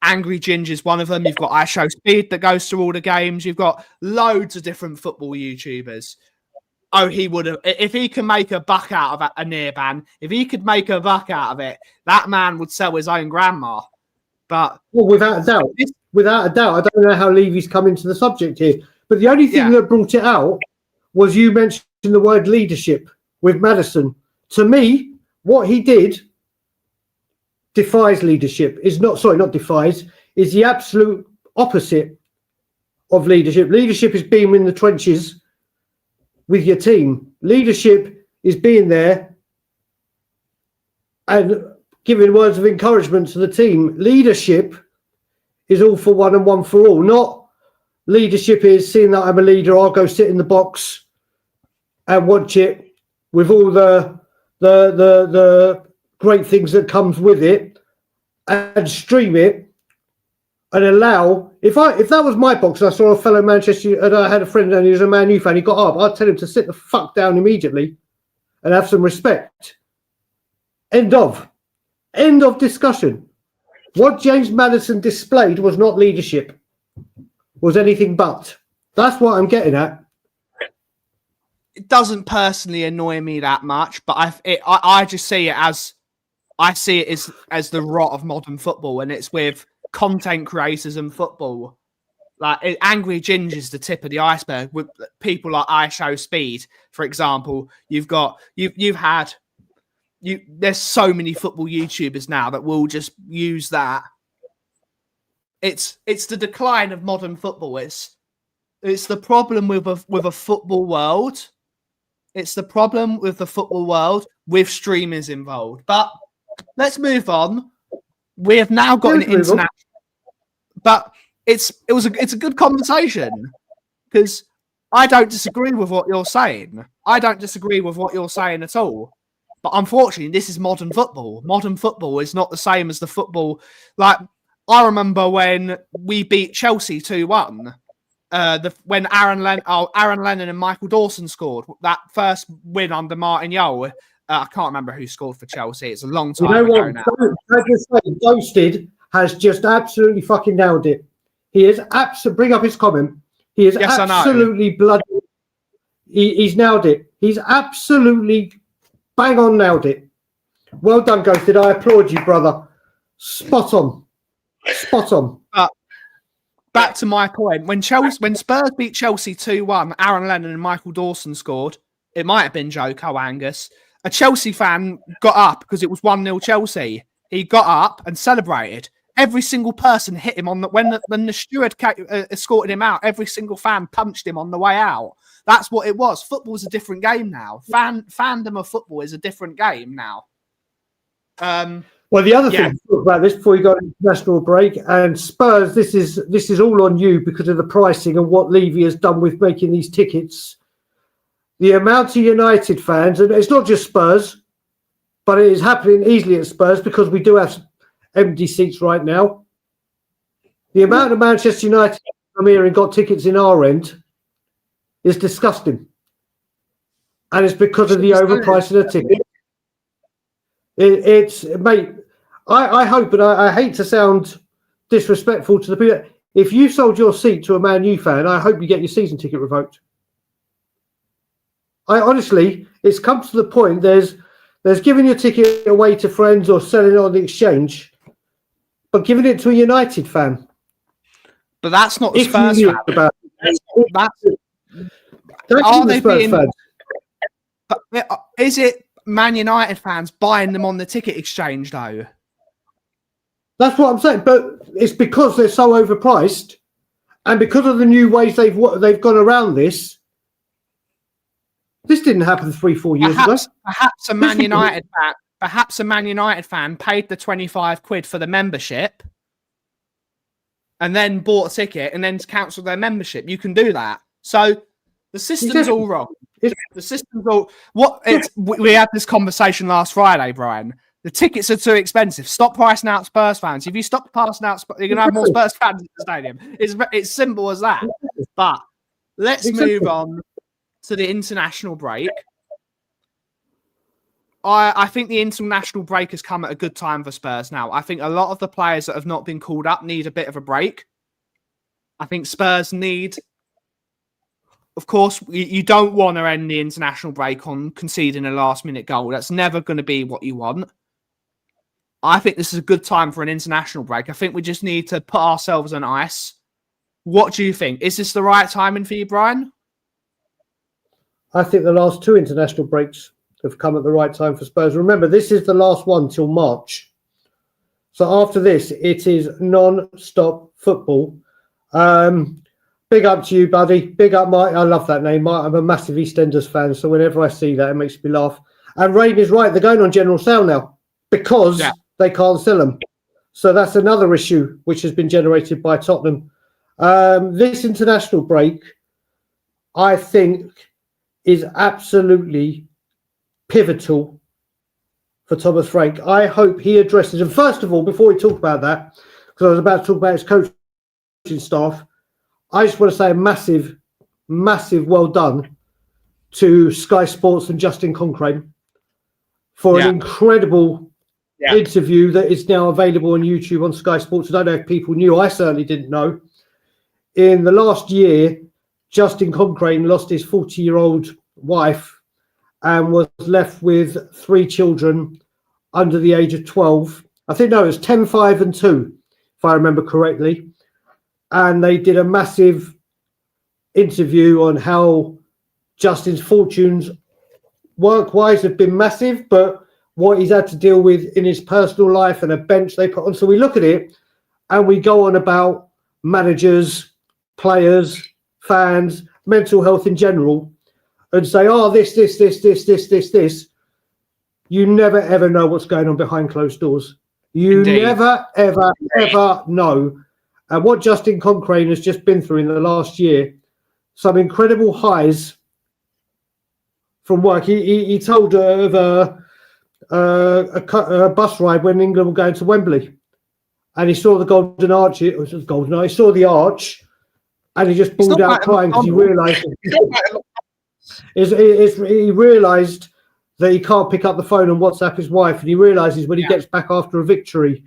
Angry Ginger's one of them. You've got I Show Speed that goes to all the games. You've got loads of different football YouTubers. Oh, he would have. If he can make a buck out of a near ban, if he could make a buck out of it, that man would sell his own grandma. But without a doubt, I don't know how Levy's come into the subject here. But the only thing that brought it out was you mentioned the word leadership with Madison. To me, what he did defies leadership. Not defies, is the absolute opposite of leadership. Leadership is being in the trenches with your team. Leadership is being there and giving words of encouragement to the team. Leadership is all for one and one for all. Not leadership is seeing that I'm a leader, I'll go sit in the box and watch it with all the great things that comes with it and stream it and allow. If that was my box and I saw a fellow Manchester and I had a friend and he was a Man U fan, he got up, I'd tell him to sit the fuck down immediately and have some respect. End of discussion. What James Maddison displayed was not leadership, was anything but. That's what I'm getting at. It doesn't personally annoy me that much, but I just see it as the rot of modern football, and it's with content creators and football. Like Angry Ginger's the tip of the iceberg. With people like I Show Speed, for example, there's so many football YouTubers now that will just use that. It's the decline of modern football. It's the problem with a football world. It's the problem with the football world with streamers involved. But let's move on. We have now got an international. But it's a good conversation because I don't disagree with what you're saying. I don't disagree with what you're saying at all. But unfortunately, this is modern football. Modern football is not the same as the football. Like, I remember when we beat Chelsea 2-1, when Aaron Lennon and Michael Dawson scored that first win under Martin Jol. I can't remember who scored for Chelsea. It's a long time ago now. I just say, Ghosted has just absolutely fucking nailed it. He is bring up his comment. He is absolutely bloody. He's nailed it. He's absolutely bang on nailed it. Well done, Ghosted. I applaud you, brother. Spot on. Back to my point. When Spurs beat Chelsea 2-1, Aaron Lennon and Michael Dawson scored. It might have been Joe Angus. A Chelsea fan got up because it was 1-0 Chelsea. He got up and celebrated. Every single person hit him when the steward escorted him out. Every single fan punched him on the way out. That's what it was. Football's a different game now. Fandom of football is a different game now. Well, the other thing to talk about this before we go to international break, and Spurs, this is all on you because of the pricing and what Levy has done with making these tickets. The amount of United fans, and it's not just Spurs, but it is happening easily at Spurs because we do have empty seats right now. The amount of Manchester United come here and got tickets in our end is disgusting. And it's because of the overpricing of tickets. Mate, I hope, and I hate to sound disrespectful to the people. If you sold your seat to a Man U fan, I hope you get your season ticket revoked. I honestly, it's come to the point. There's giving your ticket away to friends or selling it on the exchange, but giving it to a United fan. But that's not the Spurs fan. Are they being? Fans. Is it Man United fans buying them on the ticket exchange though? That's what I'm saying. But it's because they're so overpriced, and because of the new ways they've gone around this. This didn't happen 3-4 years ago. Perhaps a Man United fan paid the 25 quid for the membership and then bought a ticket and then cancelled their membership. You can do that. So the system's all wrong. The system's all we had this conversation last Friday, Brian. The tickets are too expensive. Stop pricing out Spurs fans. If you stop passing out, you're going to have more Spurs fans in the stadium. It's simple as that. But let's move on to the international break. I think the international break has come at a good time for Spurs now. I think a lot of the players that have not been called up need a bit of a break. I think Spurs need... Of course, you don't want to end the international break on conceding a last-minute goal. That's never going to be what you want. I think this is a good time for an international break. I think we just need to put ourselves on ice. What do you think? Is this the right timing for you, Brian? I think the last two international breaks have come at the right time for Spurs. Remember, this is the last one till March. So after this, it is non-stop football. Big up to you, buddy. Big up, Mike. I love that name, Mike. I'm a massive EastEnders fan, so whenever I see that, it makes me laugh. And Rain is right. They're going on general sale now because they can't sell them. So that's another issue which has been generated by Tottenham. This international break, I think, is absolutely pivotal for Thomas Frank. I hope he addresses, and first of all, before we talk about that, because I was about to talk about his coaching staff, I just want to say a massive, massive well done to Sky Sports and Justin Concrane for an incredible interview that is now available on YouTube on Sky Sports. I don't know if people knew, I certainly didn't know. In the last year, Justin Concrane lost his 40-year-old wife and was left with 3 children under the age of 12. I think, no, it was 10, 5 and 2, if I remember correctly. And they did a massive interview on how Justin's fortunes work-wise have been massive, but what he's had to deal with in his personal life and a bench they put on. So we look at it and we go on about managers, players, fans, mental health in general, and say, oh, this. You never, ever know what's going on behind closed doors. You never, ever know. And what Justin Concrane has just been through in the last year, some incredible highs from work. He told of a bus ride when England were going to Wembley, and he saw the Golden Arch. It was Golden Arch. He saw the arch, and he just bawled out crying because he realised he realised that he can't pick up the phone and WhatsApp his wife, and he realises when he gets back after a victory,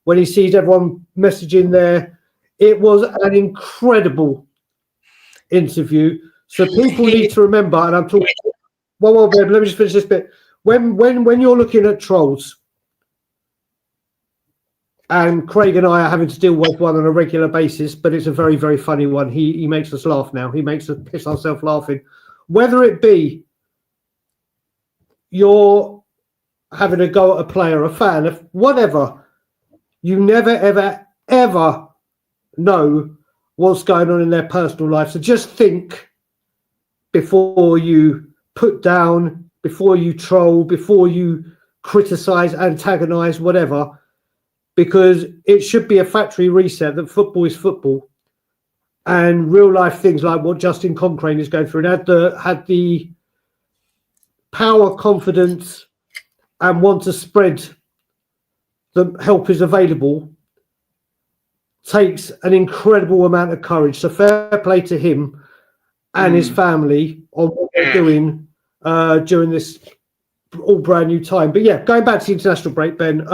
when he sees everyone messaging there. It was an incredible interview. So people need to remember, and I'm talking. One more, babe. Let me just finish this bit. When you're looking at trolls, and Craig and I are having to deal with one on a regular basis, but it's a very, very funny one. He makes us laugh now. He makes us piss ourselves laughing. Whether it be you're having a go at a player, a fan, whatever, you never, ever know what's going on in their personal life. So just think before you put down, before you troll, before you criticize, antagonize, whatever, because it should be a factory reset that football is football, and real life things like what Justin Concrane is going through, and had the power, confidence, and want to spread the help is available, takes an incredible amount of courage. So fair play to him and his family on what they're doing during this all brand new time. But yeah, going back to the international break, Ben,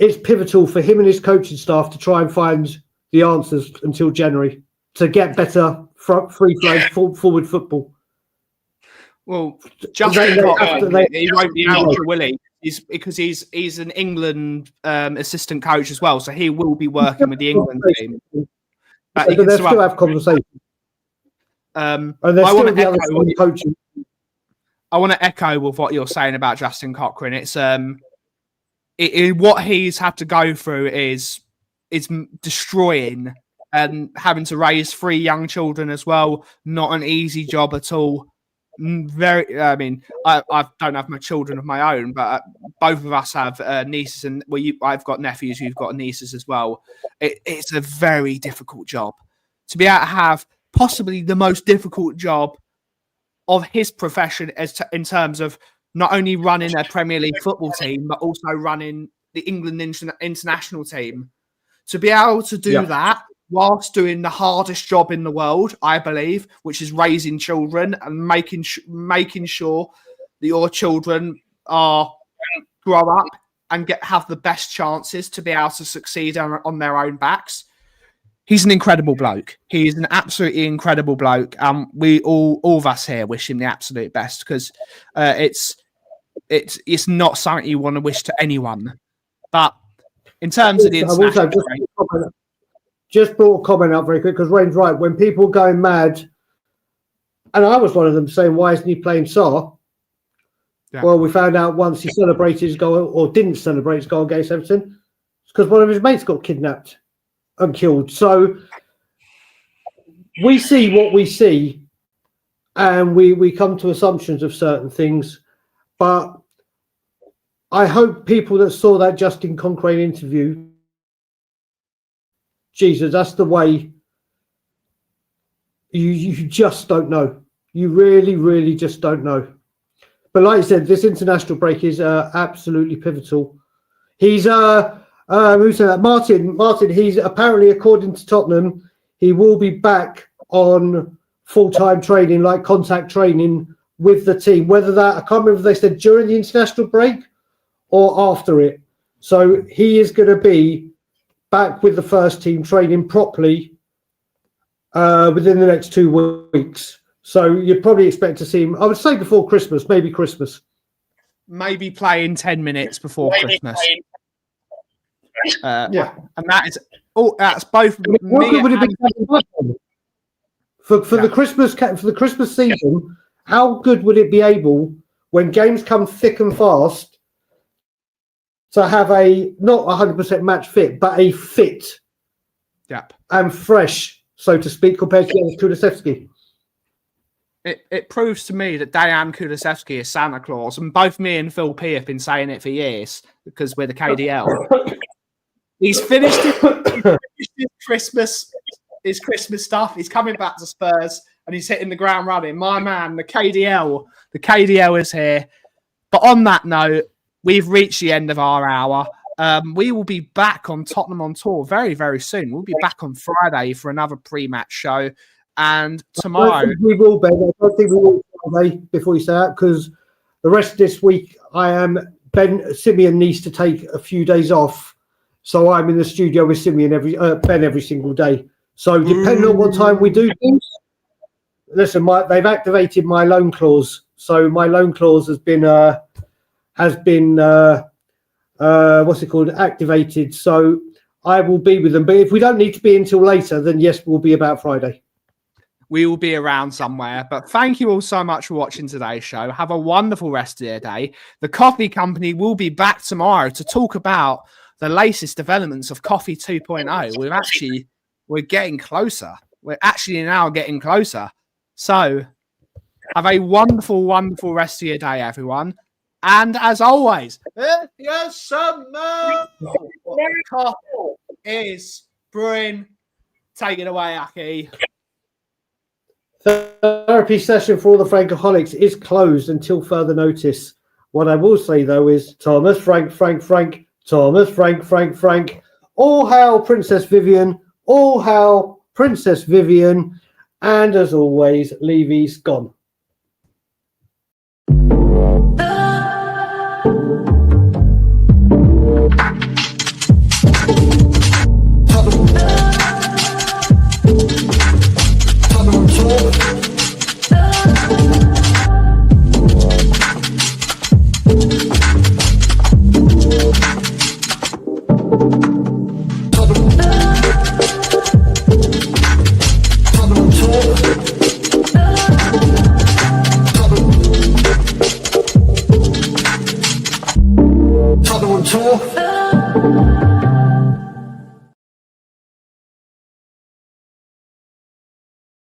it's pivotal for him and his coaching staff to try and find the answers until January to get better free-flow forward football. Well, Justin Cock, he won't be able to, will he? Because he's an England assistant coach as well, so he will be working with the England team. But they still have conversations. And there's still the other coaching. I want to echo with what you're saying about Justin Cochrane. It's what he's had to go through is destroying, and having to raise 3 young children as well. Not an easy job at all. I mean, I don't have my children of my own, but both of us have nieces, and I've got nephews who've got nieces as well. It's a very difficult job to be able to have possibly the most difficult job of his profession in terms of not only running a Premier League football team, but also running the England international team. To be able to do that whilst doing the hardest job in the world, I believe, which is raising children and making sure that your children grow up and have the best chances to be able to succeed on their own backs. He's an incredible bloke. He is an absolutely incredible bloke. We all of us here wish him the absolute best, because it's not something you want to wish to anyone. But in terms of the international, just brought a comment up very quick, because Wayne's right. When people are going mad, and I was one of them saying, "Why isn't he playing Sarr?" Yeah. Well, we found out once he celebrated his goal, or didn't celebrate his goal against Everton, it's because one of his mates got kidnapped and killed. So we see what we see, and we come to assumptions of certain things. But I hope people that saw that Justin Cochrane interview, Jesus, that's the way. You just don't know. You really, really just don't know. But like I said, this international break is absolutely pivotal. He's who said that? Martin. He's apparently, according to Tottenham, he will be back on full-time training, like contact training with the team. Whether that, I can't remember if they said during the international break or after it. So he is going to be back with the first team training properly within the next 2 weeks. So you'd probably expect to see him, I would say, before Christmas, maybe Christmas. Maybe playing 10 minutes before Christmas. Yeah. And that's both for the Christmas season. How good would it be able, when games come thick and fast, to have a not 100% match fit, but a fit, and fresh, so to speak, compared to Kulusevski? It proves to me that Dejan Kulusevski is Santa Claus, and both me and Phil P have been saying it for years, because we're the KDL. He's finished his Christmas stuff. He's coming back to Spurs, and he's hitting the ground running. My man, the KDL is here. But on that note, we've reached the end of our hour. We will be back on Tottenham on Tour very, very soon. We'll be back on Friday for another pre-match show. And tomorrow... we will, Ben. I don't think we will Friday before you say that, because the rest of this week, Simeon needs to take a few days off. So I'm in the studio with Simeon Ben every single day. So depending on what time we do things, listen, they've activated my loan clause. So my loan clause has been activated. So I will be with them. But if we don't need to be until later, then yes, we'll be about Friday. We will be around somewhere. But thank you all so much for watching today's show. Have a wonderful rest of your day. The Coffee Company will be back tomorrow to talk about the latest developments of Kauffie 2.0. We're getting closer. We're actually now getting closer. So have a wonderful, wonderful rest of your day, everyone. And as always, yes, summer is brewing. Take it away, Aki. Therapy session for all the Frankaholics is closed until further notice. What I will say, though, is Thomas, Frank, Thomas, Frank. All hail Princess Vivian. All hail Princess Vivian. And as always, Levy's gone.